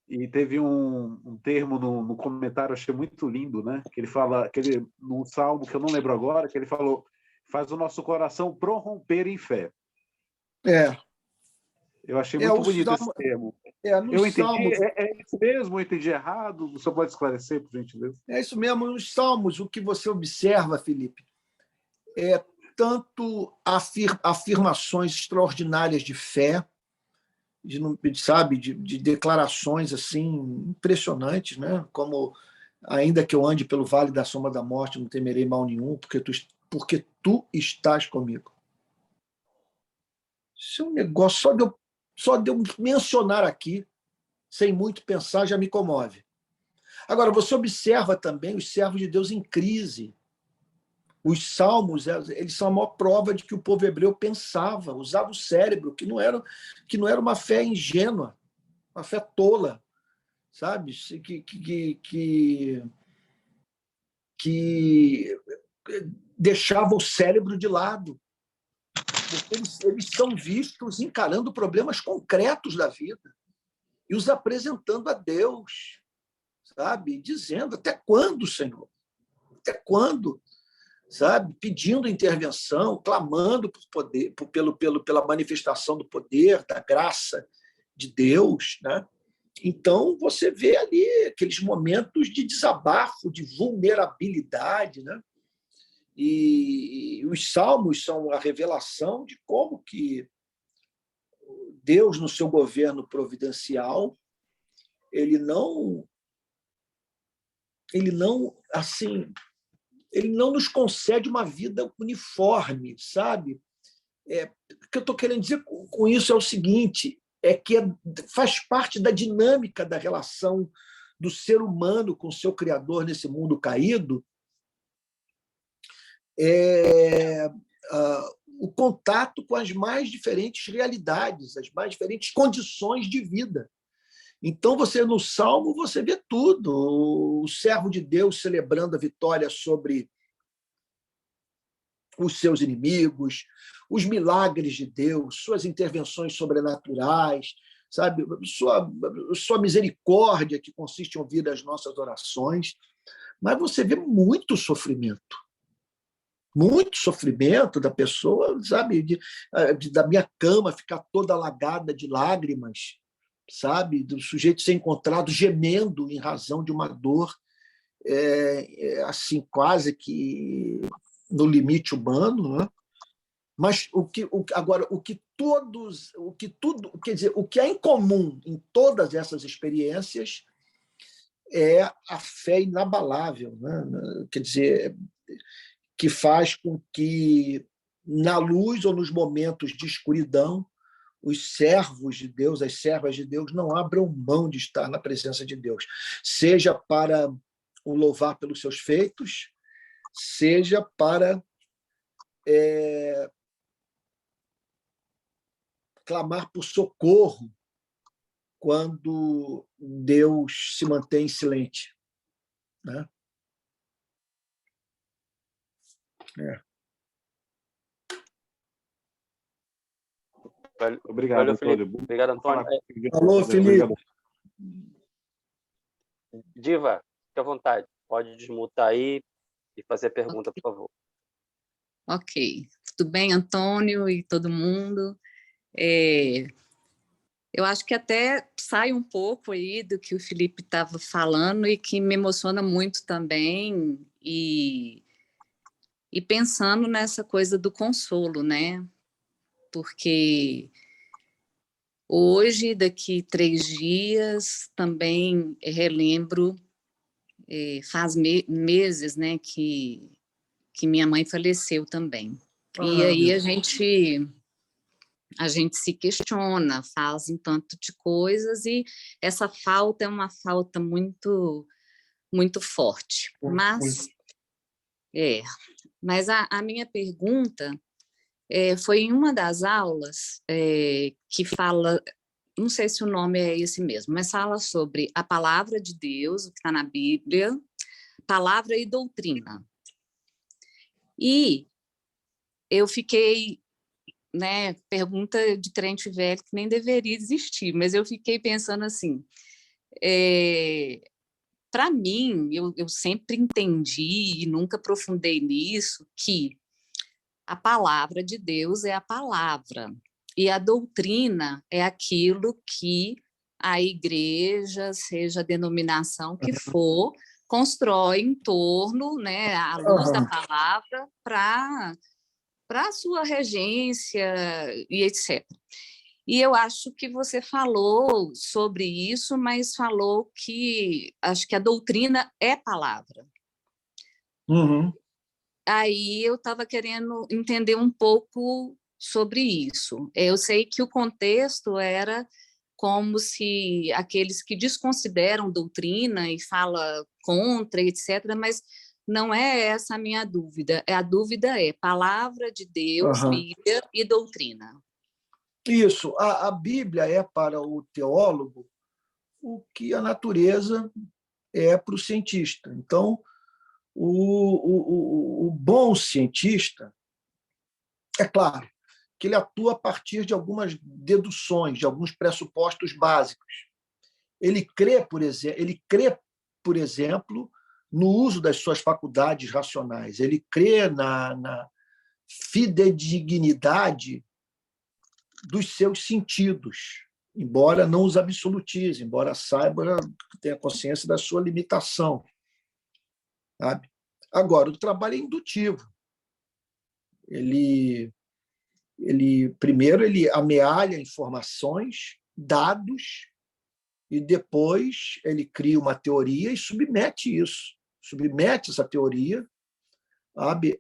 E teve um termo no comentário, achei muito lindo, né? Que ele fala, num salmo que eu não lembro agora, que ele falou: faz o nosso coração prorromper em fé. Eu achei É, muito o bonito esse salmo, termo. nos Eu entendi, salmos, é isso mesmo? Eu entendi errado? Você pode esclarecer, por gentileza? é isso mesmo, nos salmos, o que você observa, Felipe, é tanto afirmações extraordinárias de fé, sabe, de declarações assim impressionantes, né? Como ainda que eu ande pelo vale da sombra da morte, não temerei mal nenhum, porque tu estás comigo. Isso é um negócio, só de eu mencionar aqui, sem muito pensar, já me comove. Agora, você observa também os servos de Deus em crise. Os salmos, eles são a maior prova de que o povo hebreu pensava, usava o cérebro, que não era uma fé ingênua, uma fé tola, sabe? Que deixava o cérebro de lado. Porque eles são vistos encarando problemas concretos da vida e os apresentando a Deus, sabe? Dizendo: até quando, Senhor? Até quando? Sabe? Pedindo intervenção, clamando por poder, pela manifestação do poder, da graça de Deus, né? Então, você vê ali aqueles momentos de desabafo, de vulnerabilidade, né? E os salmos são a revelação de como que Deus, no seu governo providencial, ele assim, ele não nos concede uma vida uniforme, sabe? O que eu estou querendo dizer com isso é o seguinte: é que faz parte da dinâmica da relação do ser humano com o seu Criador nesse mundo caído, o contato com as mais diferentes realidades, as mais diferentes condições de vida. Então, você no Salmo, você vê tudo. O servo de Deus celebrando a vitória sobre os seus inimigos, os milagres de Deus, suas intervenções sobrenaturais, sabe? Sua misericórdia, que consiste em ouvir as nossas orações. Mas você vê muito sofrimento da pessoa, sabe? Da minha cama ficar toda alagada de lágrimas, sabe? Do sujeito ser encontrado gemendo em razão de uma dor, assim, quase que no limite humano, né? Mas agora o que quer dizer, o que é em comum em todas essas experiências é a fé inabalável, né? Quer dizer, que faz com que, na luz ou nos momentos de escuridão, os servos de Deus, as servas de Deus, não abram mão de estar na presença de Deus, seja para o louvar pelos seus feitos, seja para clamar por socorro quando Deus se mantém silente, né? Obrigado, Valeu, Felipe. Antônio. Obrigado, Antônio. Alô, Felipe. Obrigado. Diva, fique à vontade. Pode desmutar aí e fazer a pergunta, por favor. Ok. Tudo bem, Antônio e todo mundo? Eu acho que até sai um pouco aí do que o Felipe estava falando e que me emociona muito também, e pensando nessa coisa do consolo, né? Porque hoje, daqui 3 dias, também relembro, faz meses, né, que minha mãe faleceu também. E aí a gente se questiona, faz um tanto de coisas, e essa falta é uma falta muito, muito forte. Mas a minha pergunta foi em uma das aulas que fala, não sei se o nome é esse mesmo, mas fala sobre a palavra de Deus, o que está na Bíblia, palavra e doutrina. E eu fiquei, né, pergunta de crente velho que nem deveria existir, mas eu fiquei pensando assim, para mim, eu sempre entendi e nunca aprofundei nisso, que a palavra de Deus é a palavra. E a doutrina é aquilo que a igreja, seja a denominação que for, constrói em torno, né, à luz da palavra, para a sua regência e etc. E eu acho que você falou sobre isso, mas falou que acho que a doutrina é palavra. Uhum. Aí eu estava querendo entender um pouco sobre isso. Eu sei que o contexto era como se aqueles que desconsideram doutrina e falam contra, etc., mas não é essa a minha dúvida. A dúvida é palavra de Deus, Uhum. Bíblia e doutrina. Isso. A Bíblia é para o teólogo o que a natureza é para o cientista. Então, o bom cientista, é claro, que ele atua a partir de algumas deduções, de alguns pressupostos básicos. Ele crê, por exemplo, no uso das suas faculdades racionais. Ele crê na fidedignidade dos seus sentidos, embora não os absolutize, embora saiba, tenha consciência da sua limitação. Sabe? Agora, o trabalho é indutivo. Primeiro ele amealha informações, dados, e depois ele cria uma teoria e submete essa teoria, sabe,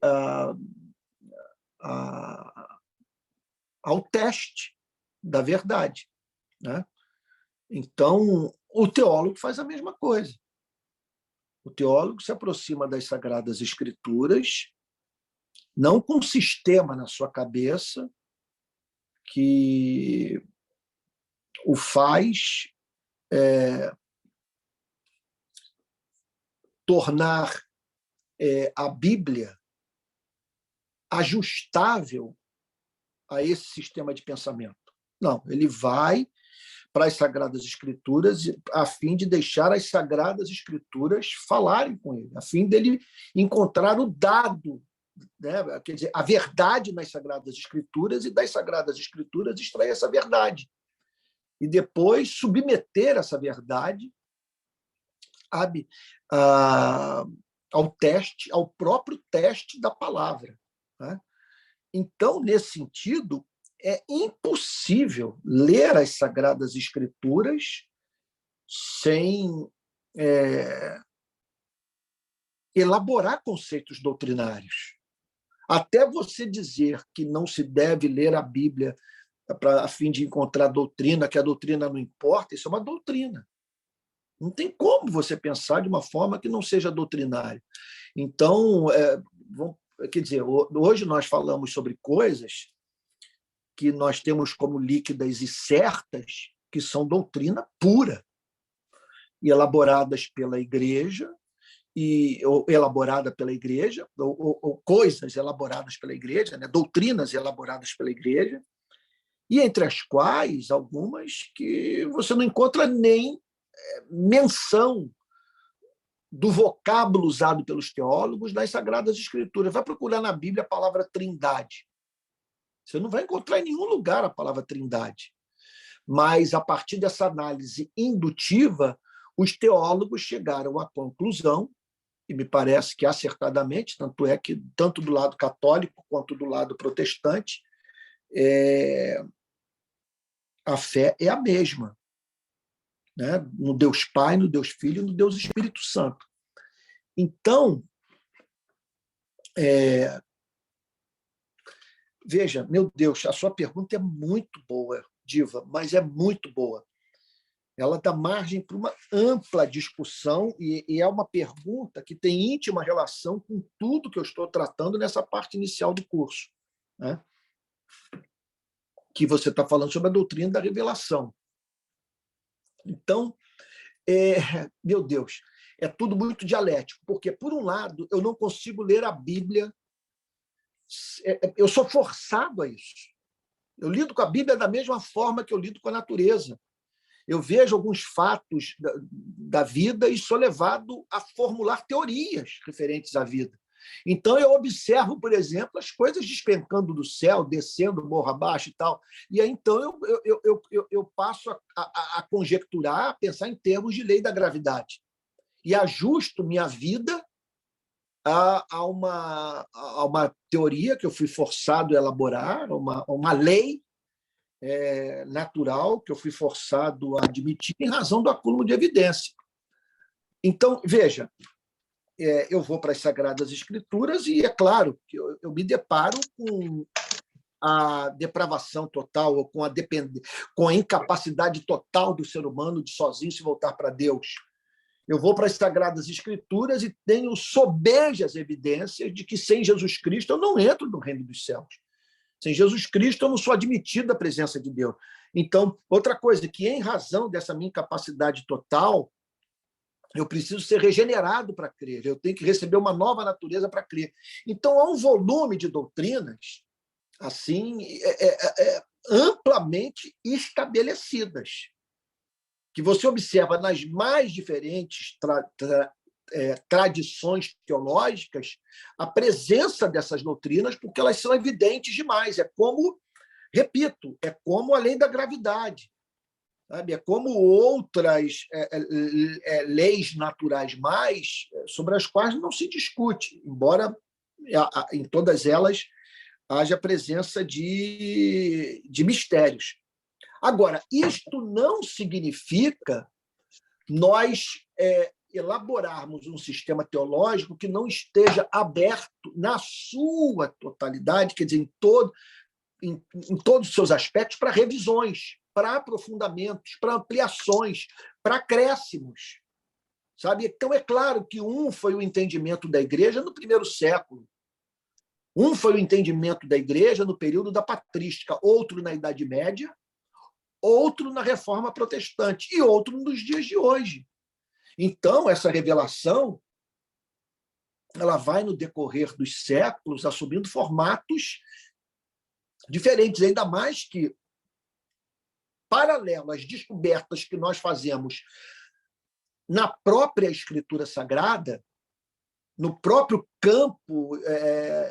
ao teste da verdade, né? Então, o teólogo faz a mesma coisa. O teólogo se aproxima das Sagradas Escrituras, não com um sistema na sua cabeça que o faz tornar a Bíblia ajustável a esse sistema de pensamento. Não, ele vai para as Sagradas Escrituras a fim de deixar as Sagradas Escrituras falarem com ele, a fim dele encontrar o dado, né? Quer dizer, a verdade nas Sagradas Escrituras e das Sagradas Escrituras extrair essa verdade. E depois submeter essa verdade ao teste, ao próprio teste da palavra, né? Então, nesse sentido, é impossível ler as Sagradas Escrituras sem elaborar conceitos doutrinários. Até você dizer que não se deve ler a Bíblia a fim de encontrar doutrina, que a doutrina não importa, isso é uma doutrina. Não tem como você pensar de uma forma que não seja doutrinária. Então, quer dizer, hoje nós falamos sobre coisas que nós temos como líquidas e certas, que são doutrina pura, e elaboradas pela igreja, ou coisas elaboradas pela igreja, né? Doutrinas elaboradas pela igreja, e entre as quais algumas que você não encontra nem menção do vocábulo usado pelos teólogos nas Sagradas Escrituras. Vai procurar na Bíblia a palavra trindade. Você não vai encontrar em nenhum lugar a palavra trindade. Mas, a partir dessa análise indutiva, os teólogos chegaram à conclusão, e me parece que acertadamente, tanto é que, tanto do lado católico quanto do lado protestante, a fé é a mesma, né? No Deus Pai, no Deus Filho e no Deus Espírito Santo. Então, veja, meu Deus, a sua pergunta é muito boa, Diva, mas é muito boa. Ela dá margem para uma ampla discussão e é uma pergunta que tem íntima relação com tudo que eu estou tratando nessa parte inicial do curso, né? Que você está falando sobre a doutrina da revelação. Então, meu Deus, é tudo muito dialético, porque, por um lado, eu não consigo ler a Bíblia, eu sou forçado a isso. Eu lido com a Bíblia da mesma forma que eu lido com a natureza. Eu vejo alguns fatos da vida e sou levado a formular teorias referentes à vida. Então, eu observo, por exemplo, as coisas despencando do céu, descendo morro abaixo e tal. E aí, então, eu passo a conjecturar, a pensar em termos de lei da gravidade. E ajusto minha vida a uma teoria que eu fui forçado a elaborar, uma lei natural que eu fui forçado a admitir em razão do acúmulo de evidência. Então, veja, eu vou para as Sagradas Escrituras e é claro que eu me deparo com a depravação total, ou com a incapacidade total do ser humano de sozinho se voltar para Deus. Eu vou para as Sagradas Escrituras e tenho sobejas evidências de que sem Jesus Cristo eu não entro no reino dos céus. Sem Jesus Cristo eu não sou admitido à presença de Deus. Então, outra coisa, que em razão dessa minha incapacidade total, eu preciso ser regenerado para crer, eu tenho que receber uma nova natureza para crer. Então, há um volume de doutrinas assim amplamente estabelecidas, que você observa nas mais diferentes tradições teológicas a presença dessas doutrinas, porque elas são evidentes demais. É como, repito, é como a lei da gravidade. Sabe? É como outras leis naturais mais, sobre as quais não se discute, embora em todas elas haja presença de mistérios. Agora, isto não significa nós elaborarmos um sistema teológico que não esteja aberto na sua totalidade, quer dizer, em todos os seus aspectos, para revisões, para aprofundamentos, para ampliações, para acréscimos. Sabe? Então, é claro que um foi o entendimento da Igreja no primeiro século, um foi o entendimento da Igreja no período da patrística, outro na Idade Média, outro na Reforma Protestante e outro nos dias de hoje. Então, essa revelação ela vai, no decorrer dos séculos, assumindo formatos diferentes, ainda mais que, paralelo às descobertas que nós fazemos na própria Escritura Sagrada, no próprio campo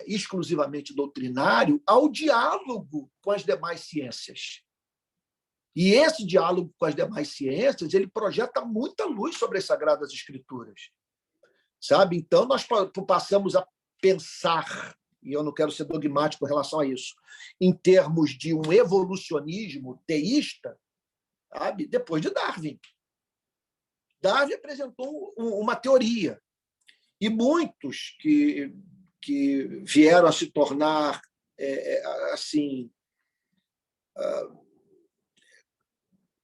exclusivamente doutrinário, ao diálogo com as demais ciências. E esse diálogo com as demais ciências, ele projeta muita luz sobre as Sagradas Escrituras. Sabe? Então, nós passamos a pensar, e eu não quero ser dogmático em relação a isso, em termos de um evolucionismo teísta, sabe? Depois de Darwin. Darwin apresentou uma teoria, e muitos que vieram a se tornar assim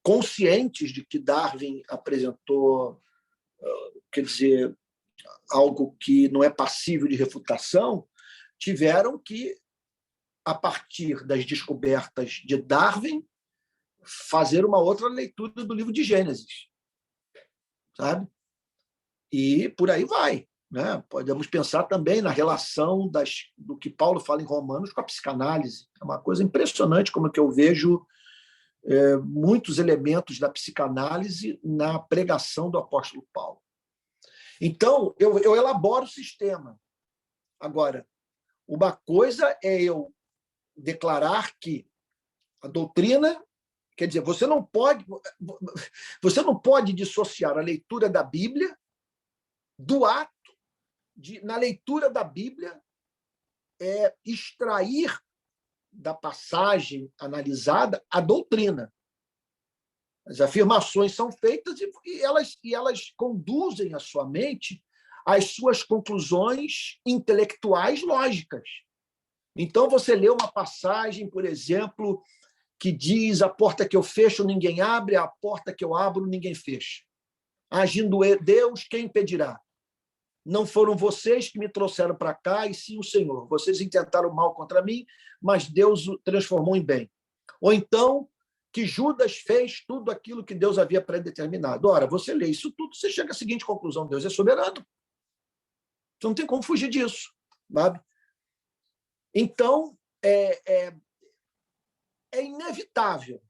conscientes de que Darwin apresentou, quer dizer, algo que não é passível de refutação, tiveram que, a partir das descobertas de Darwin, fazer uma outra leitura do livro de Gênesis, sabe? E por aí vai, né? Podemos pensar também na relação do que Paulo fala em Romanos com a psicanálise. É uma coisa impressionante como que eu vejo muitos elementos da psicanálise na pregação do apóstolo Paulo. Então, eu elaboro o sistema. Agora, uma coisa é eu declarar que a doutrina, quer dizer, você não pode dissociar a leitura da Bíblia do ato de, na leitura da Bíblia, extrair da passagem analisada a doutrina. As afirmações são feitas e elas conduzem a sua mente às suas conclusões intelectuais lógicas. Então, você lê uma passagem, por exemplo, que diz: a porta que eu fecho, ninguém abre, a porta que eu abro, ninguém fecha. Agindo Deus, quem impedirá? Não foram vocês que me trouxeram para cá, e sim o Senhor. Vocês intentaram mal contra mim, mas Deus o transformou em bem. Ou então, que Judas fez tudo aquilo que Deus havia predeterminado. Ora, você lê isso tudo, você chega à seguinte conclusão: Deus é soberano. Você não tem como fugir disso, sabe? Então, é inevitável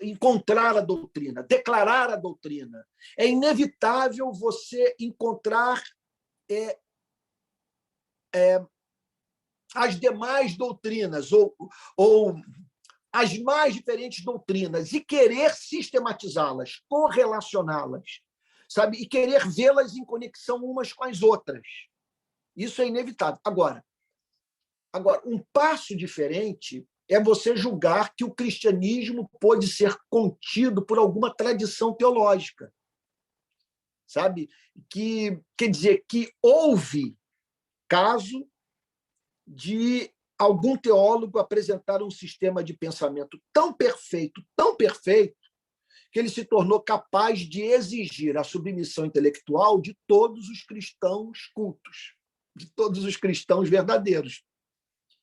encontrar a doutrina, declarar a doutrina. É inevitável você encontrar as demais doutrinas, ou as mais diferentes doutrinas, e querer sistematizá-las, correlacioná-las, sabe? E querer vê-las em conexão umas com as outras. Isso é inevitável. Agora, um passo diferente é você julgar que o cristianismo pode ser contido por alguma tradição teológica, sabe? Quer dizer, que houve caso de algum teólogo apresentar um sistema de pensamento tão perfeito, que ele se tornou capaz de exigir a submissão intelectual de todos os cristãos cultos, de todos os cristãos verdadeiros.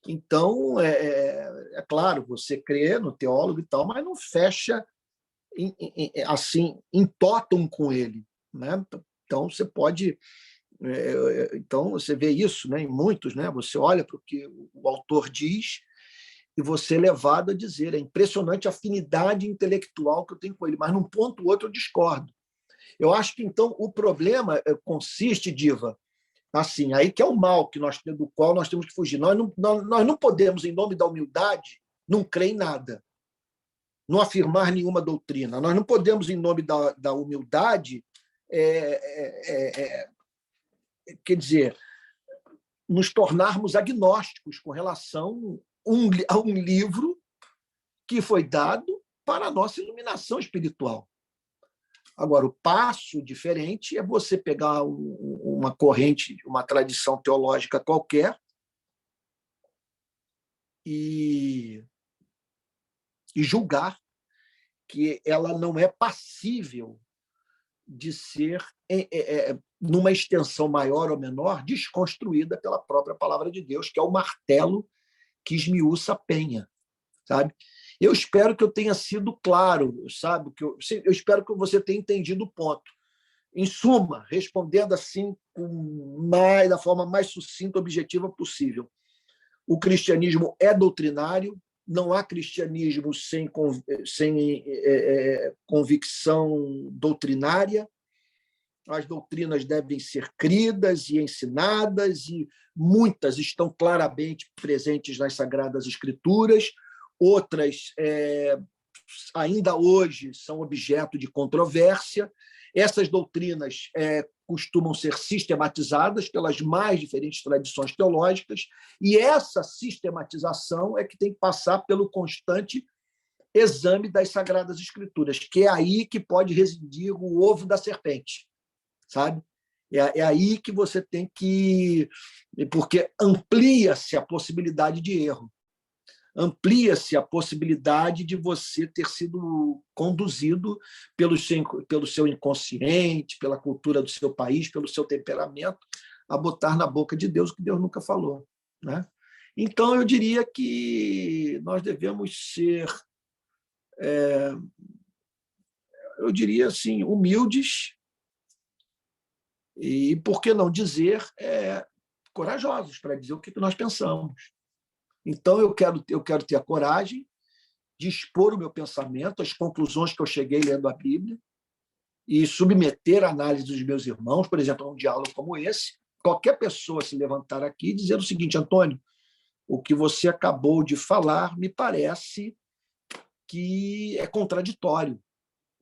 Então, é claro, você crê no teólogo e tal, mas não fecha assim, em tótum com ele, né? Então, você pode... Então, você vê isso, né, em muitos, né? Você olha para o que o autor diz e você é levado a dizer, é impressionante a afinidade intelectual que eu tenho com ele, mas num ponto ou outro eu discordo. Eu acho que, então, o problema consiste, Diva, assim, aí que é o mal do qual nós temos que fugir. Nós não podemos, em nome da humildade, não crer em nada, não afirmar nenhuma doutrina. Nós não podemos, em nome da humildade, quer dizer, nos tornarmos agnósticos com relação a um livro que foi dado para a nossa iluminação espiritual. Agora, o passo diferente é você pegar uma corrente, uma tradição teológica qualquer e julgar que ela não é passível de ser, numa extensão maior ou menor, desconstruída pela própria palavra de Deus, que é o martelo que esmiuça a penha, sabe? Eu espero que eu tenha sido claro, sabe? Eu espero que você tenha entendido o ponto. Em suma, respondendo assim da forma mais sucinta e objetiva possível, o cristianismo é doutrinário, não há cristianismo sem convicção doutrinária. As doutrinas devem ser cridas e ensinadas, e muitas estão claramente presentes nas Sagradas Escrituras, outras ainda hoje são objeto de controvérsia. Essas doutrinas costumam ser sistematizadas pelas mais diferentes tradições teológicas, e essa sistematização é que tem que passar pelo constante exame das Sagradas Escrituras, que é aí que pode residir o ovo da serpente, sabe? É aí que você tem que... Porque amplia-se a possibilidade de erro, amplia-se a possibilidade de você ter sido conduzido pelo seu inconsciente, pela cultura do seu país, pelo seu temperamento, a botar na boca de Deus o que Deus nunca falou, né? Então, eu diria que nós devemos ser, eu diria assim, humildes e, por que não dizer, corajosos para dizer o que nós pensamos. Então, eu quero ter a coragem de expor o meu pensamento, as conclusões que eu cheguei lendo a Bíblia, e submeter a análise dos meus irmãos, por exemplo, a um diálogo como esse. Qualquer pessoa se levantar aqui e dizer o seguinte: Antônio, o que você acabou de falar me parece que é contraditório.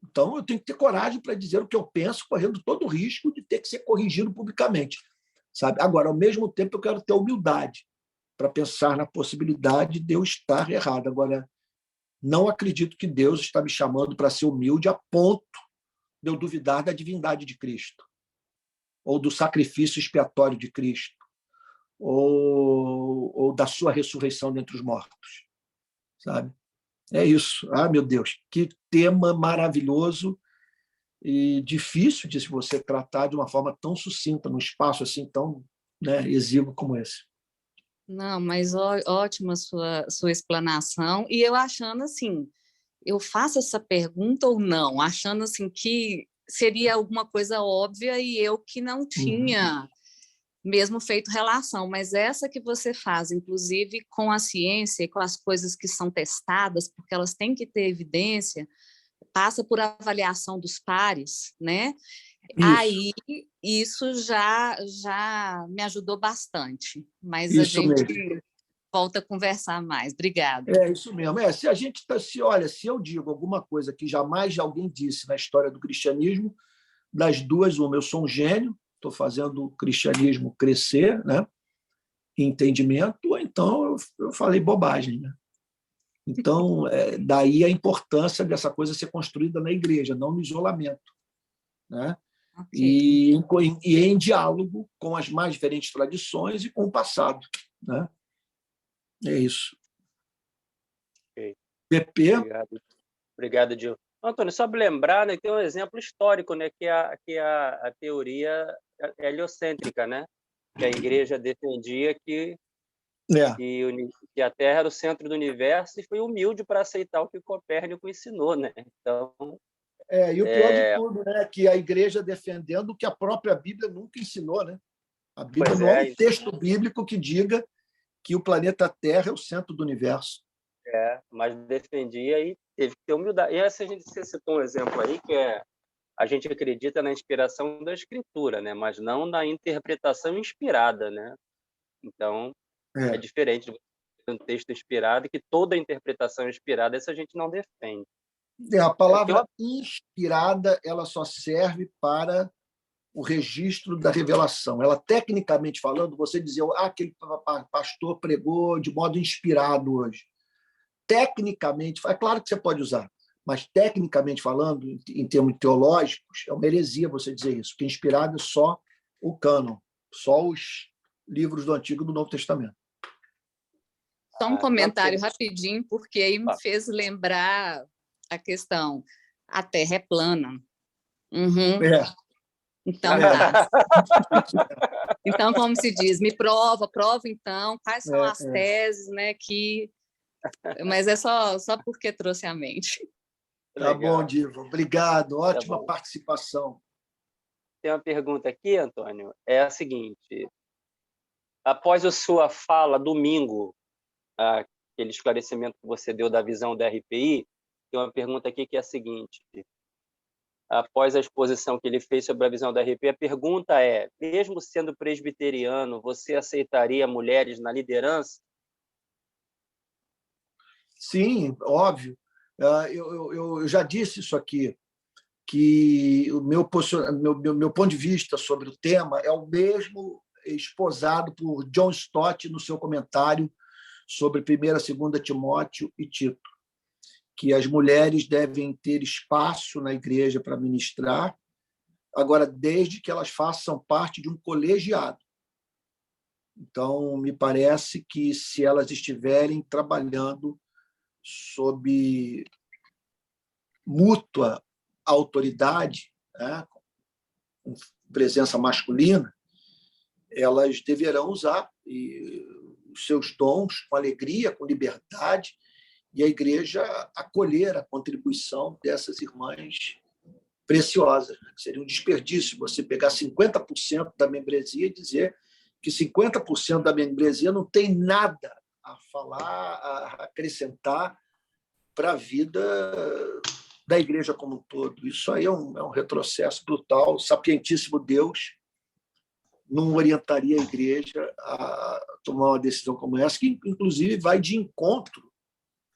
Então, eu tenho que ter coragem para dizer o que eu penso, correndo todo o risco de ter que ser corrigido publicamente, sabe? Agora, ao mesmo tempo, eu quero ter humildade para pensar na possibilidade de eu estar errado. Agora, não acredito que Deus está me chamando para ser humilde a ponto de eu duvidar da divindade de Cristo, ou do sacrifício expiatório de Cristo, ou da sua ressurreição dentre os mortos, sabe? É isso. Ah, meu Deus, que tema maravilhoso e difícil de você tratar de uma forma tão sucinta, num espaço assim tão, né, exíguo como esse. Não, mas ótima sua explanação. E eu achando assim, eu faço essa pergunta ou não? Achando assim que seria alguma coisa óbvia e eu que não tinha mesmo feito relação. Mas essa que você faz, inclusive com a ciência e com as coisas que são testadas, porque elas têm que ter evidência, passa por avaliação dos pares, né? Aí isso já me ajudou bastante, mas a Isso gente mesmo. volta a conversar mais. Obrigada. É isso mesmo. Se a gente olha, se eu digo alguma coisa que jamais alguém disse na história do cristianismo, das duas, uma, eu sou um gênio, estou fazendo o cristianismo crescer, né, em entendimento, ou então eu falei bobagem, né? Então, daí a importância dessa coisa ser construída na igreja, não no isolamento, né? Okay. E em diálogo com as mais diferentes tradições e com o passado, né? É isso. Ok. PP. Obrigado, Gil. Antônio, só para lembrar, né, tem um exemplo histórico, né, que a teoria heliocêntrica, né, que a igreja defendia que a Terra era o centro do universo e foi humilde para aceitar o que Copérnico ensinou, né? Então, E o pior de tudo, né, que a igreja defendendo o que a própria Bíblia nunca ensinou, né? A Bíblia não é um texto bíblico que diga que o planeta Terra é o centro do universo. Mas defendia e teve que ter humildade. E essa você citou um exemplo aí que a gente acredita na inspiração da escritura, né? Mas não na interpretação inspirada, né? Então, é diferente de um texto inspirado, que toda interpretação inspirada, essa a gente não defende. A palavra inspirada, ela só serve para o registro da revelação. Ela, tecnicamente falando, você dizia, aquele pastor pregou de modo inspirado hoje. Tecnicamente, é claro que você pode usar, mas tecnicamente falando, em termos teológicos, é uma heresia você dizer isso, porque inspirado é só o cânon, só os livros do Antigo e do Novo Testamento. Só um comentário rapidinho, porque aí me fez lembrar a questão. A Terra é plana. Uhum. Então, tá. Então, como se diz, me prova então, quais são as teses, né, que... Mas é só porque trouxe à mente. Tá bom, Diva. Obrigado. Ótima participação. Tem uma pergunta aqui, Antônio, é a seguinte. Após a sua fala, domingo, aquele esclarecimento que você deu da visão da RPI, tem uma pergunta aqui que é a seguinte. Após a exposição que ele fez sobre a visão da RPI, a pergunta é, mesmo sendo presbiteriano, você aceitaria mulheres na liderança? Sim, óbvio. Eu já disse isso aqui, que o meu ponto de vista sobre o tema é o mesmo esposado por John Stott no seu comentário sobre 1ª, 2ª Timóteo e Tito, que as mulheres devem ter espaço na igreja para ministrar, agora, desde que elas façam parte de um colegiado. Então, me parece que se elas estiverem trabalhando sob mútua autoridade, né, com presença masculina, elas deverão usar os seus dons com alegria, com liberdade, e a igreja acolher a contribuição dessas irmãs preciosas. Seria um desperdício você pegar 50% da membresia e dizer que 50% da membresia não tem nada a falar, a acrescentar para a vida da igreja como um todo. Isso aí é um retrocesso brutal. O sapientíssimo Deus não orientaria a igreja a tomar uma decisão como essa, que, inclusive, vai de encontro,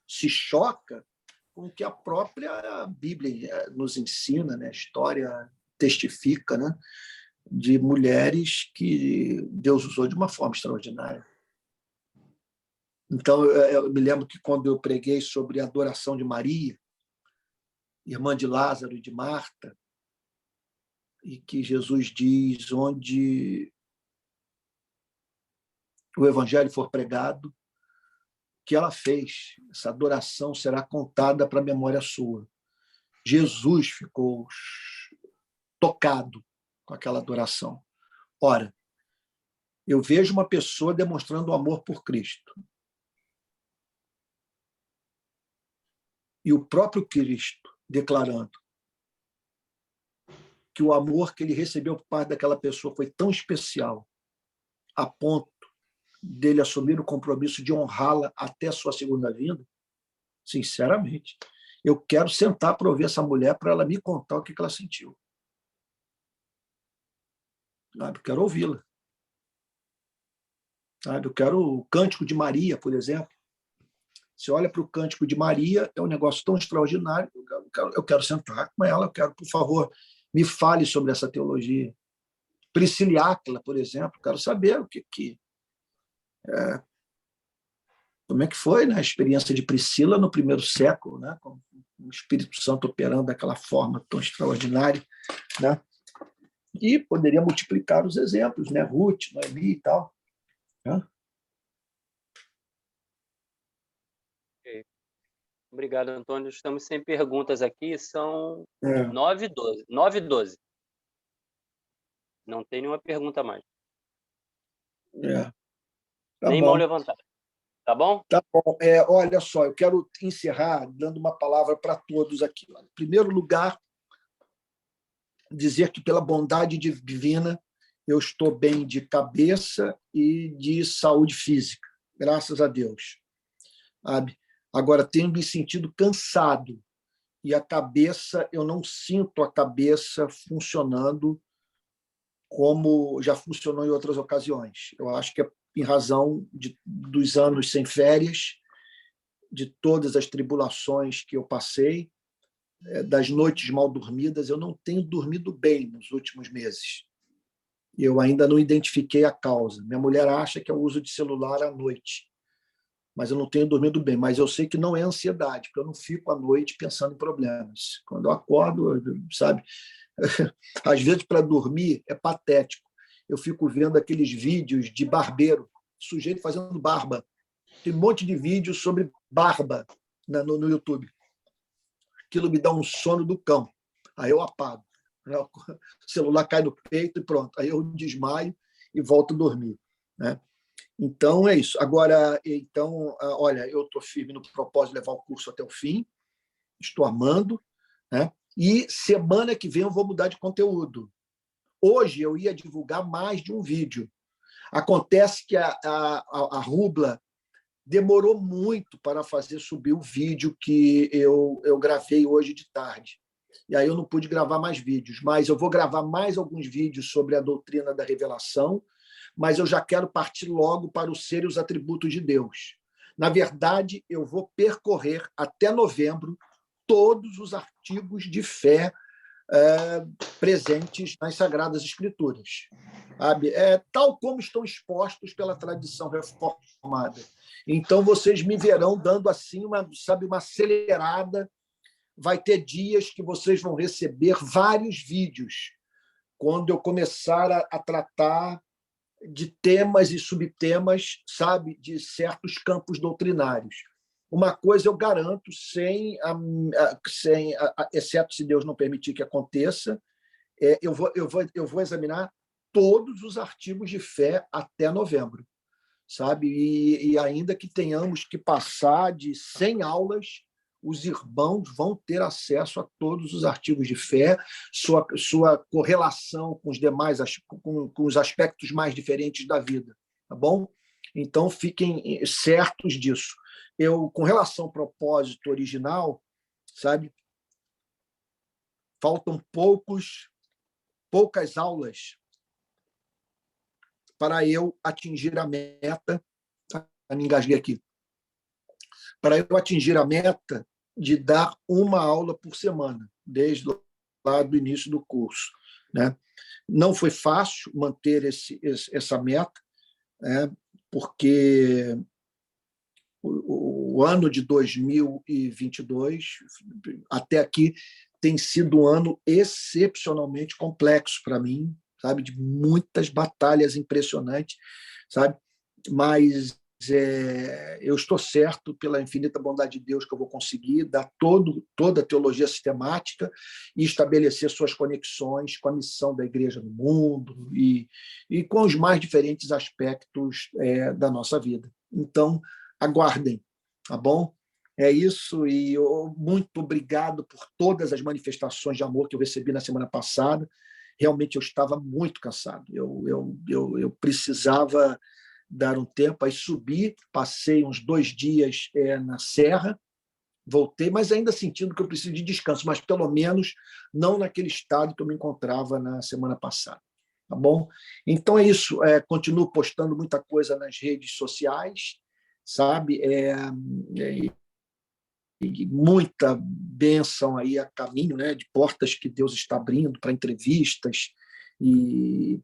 se choca com o que a própria Bíblia nos ensina, né? A história testifica, né? De mulheres que Deus usou de uma forma extraordinária. Então, eu me lembro que quando eu preguei sobre a adoração de Maria, irmã de Lázaro e de Marta, e que Jesus diz, onde o evangelho for pregado, que ela fez, essa adoração será contada para a memória sua. Jesus ficou tocado com aquela adoração. Ora, eu vejo uma pessoa demonstrando o amor por Cristo. E o próprio Cristo declarando que o amor que ele recebeu por parte daquela pessoa foi tão especial, a ponto dele assumir o compromisso de honrá-la até a sua segunda vinda, sinceramente, eu quero sentar para ouvir essa mulher para ela me contar o que ela sentiu. sabe? Eu quero ouvi-la. Sabe? Eu quero o Cântico de Maria, por exemplo. Você olha para o Cântico de Maria, é um negócio tão extraordinário. Eu quero sentar com ela, eu quero, por favor, me fale sobre essa teologia. Priscila e Áquila, por exemplo, quero saber como é que foi, né, a experiência de Priscila no primeiro século, né, com o Espírito Santo operando daquela forma tão extraordinária, né? E poderia multiplicar os exemplos, né, Ruth, Noemi e tal. Né? Ok. Obrigado, Antônio. Estamos sem perguntas aqui, são 9h12. 9h12. Não tem nenhuma pergunta a mais. Tá Nem bom. mão levantada. Tá bom? Tá bom. Olha só, eu quero encerrar dando uma palavra para todos aqui. Em primeiro lugar, dizer que, pela bondade divina, eu estou bem de cabeça e de saúde física, graças a Deus. Sabe? Agora, tenho me sentido cansado e a cabeça, eu não sinto a cabeça funcionando como já funcionou em outras ocasiões. Eu acho que é em razão dos anos sem férias, de todas as tribulações que eu passei, das noites mal dormidas. Eu não tenho dormido bem nos últimos meses. Eu ainda não identifiquei a causa. Minha mulher acha que é o uso de celular à noite, mas eu não tenho dormido bem. Mas eu sei que não é ansiedade, porque eu não fico à noite pensando em problemas. Quando eu acordo, sabe, às vezes para dormir é patético. Eu fico vendo aqueles vídeos de barbeiro, sujeito fazendo barba. Tem um monte de vídeos sobre barba no YouTube. Aquilo me dá um sono do cão. Aí eu apago. O celular cai no peito e pronto. Aí eu desmaio e volto a dormir. Né? Então, é isso. Agora, então, olha, eu estou firme no propósito de levar o curso até o fim. Estou amando. Né? E semana que vem eu vou mudar de conteúdo. Hoje eu ia divulgar mais de um vídeo. Acontece que a Rubla demorou muito para fazer subir o vídeo que eu gravei hoje de tarde. E aí eu não pude gravar mais vídeos, mas eu vou gravar mais alguns vídeos sobre a doutrina da revelação, mas eu já quero partir logo para o ser e os atributos de Deus. Na verdade, eu vou percorrer até novembro todos os artigos de fé presentes nas Sagradas Escrituras, sabe? Tal como estão expostos pela tradição reformada. Então, vocês me verão dando assim uma acelerada. Vai ter dias que vocês vão receber vários vídeos quando eu começar a tratar de temas e subtemas, sabe, de certos campos doutrinários. Uma coisa eu garanto, exceto se Deus não permitir que aconteça, eu vou examinar todos os artigos de fé até novembro, sabe? E ainda que tenhamos que passar de 100 aulas, os irmãos vão ter acesso a todos os artigos de fé, sua correlação com os demais, com os aspectos mais diferentes da vida, tá bom? Então, fiquem certos disso. Com relação ao propósito original, sabe, faltam poucas aulas para eu atingir a meta. Me engasguei aqui. Para eu atingir a meta de dar uma aula por semana, desde lá do início do curso. Né? Não foi fácil manter essa meta, né? Porque o ano de 2022, até aqui, tem sido um ano excepcionalmente complexo para mim, sabe, de muitas batalhas impressionantes, sabe? Mas eu estou certo, pela infinita bondade de Deus, que eu vou conseguir dar toda a teologia sistemática e estabelecer suas conexões com a missão da igreja no mundo e com os mais diferentes aspectos da nossa vida. Então, aguardem, tá bom? É isso, e muito obrigado por todas as manifestações de amor que eu recebi na semana passada. Realmente eu estava muito cansado, eu precisava dar um tempo, aí subi, passei uns 2 dias na serra, voltei, mas ainda sentindo que eu preciso de descanso, mas pelo menos não naquele estado que eu me encontrava na semana passada. tá bom? Então é isso, continuo postando muita coisa nas redes sociais, sabe? E muita bênção aí a caminho, né, de portas que Deus está abrindo para entrevistas e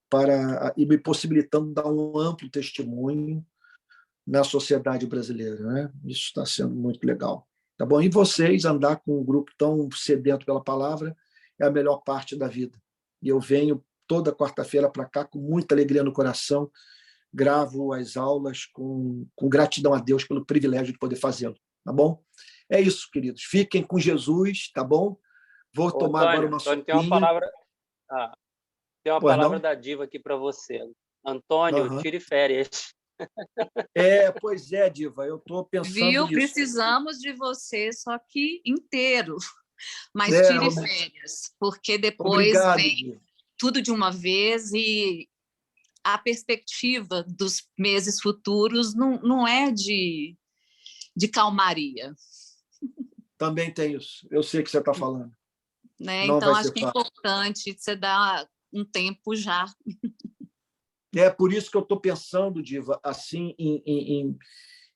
me possibilitando dar um amplo testemunho na sociedade brasileira, né? Isso está sendo muito legal, tá bom? E vocês andar com um grupo tão sedento pela palavra é a melhor parte da vida. E eu venho toda quarta-feira para cá com muita alegria no coração, gravo as aulas com gratidão a Deus pelo privilégio de poder fazê-lo, tá bom? É isso, queridos. Fiquem com Jesus, tá bom? Vou tomar agora uma Antônio, tem uma sopinha. palavra, tem uma Pois palavra não? da diva aqui para você. Antônio, Aham. tire férias. Pois é, Diva, eu estou pensando Viu? nisso. Precisamos de você, só que inteiro. Mas É, tire férias, porque depois Obrigado, vem Diva. tudo de uma vez e a perspectiva dos meses futuros não é de calmaria, Também tem isso. Eu sei o que você está falando. né? Não Então, vai acho ser que é fácil. importante você dar um tempo já. É por isso que eu estou pensando, Diva, assim,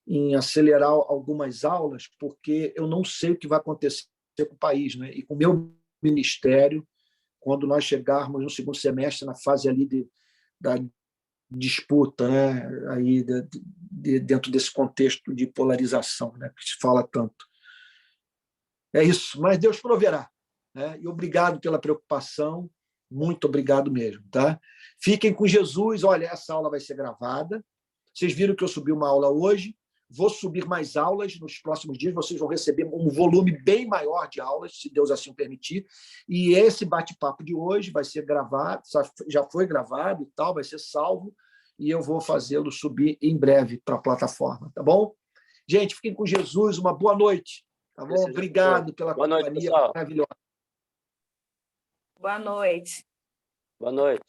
em acelerar algumas aulas, porque eu não sei o que vai acontecer com o país, né? E com o meu ministério, quando nós chegarmos no segundo semestre, na fase ali da disputa, né? Aí dentro desse contexto de polarização, né? Que se fala tanto. É isso, mas Deus proverá, né? E obrigado pela preocupação, muito obrigado mesmo, tá? Fiquem com Jesus. Olha, essa aula vai ser gravada. Vocês viram que eu subi uma aula hoje. Vou subir mais aulas nos próximos dias. Vocês vão receber um volume bem maior de aulas, se Deus assim permitir. E esse bate-papo de hoje vai ser gravado, já foi gravado e tal, vai ser salvo. E eu vou fazê-lo subir em breve para a plataforma, tá bom? Gente, fiquem com Jesus. Uma boa noite. Tá bom? Obrigado pela Boa noite, companhia pessoal. maravilhosa. Boa noite. Boa noite.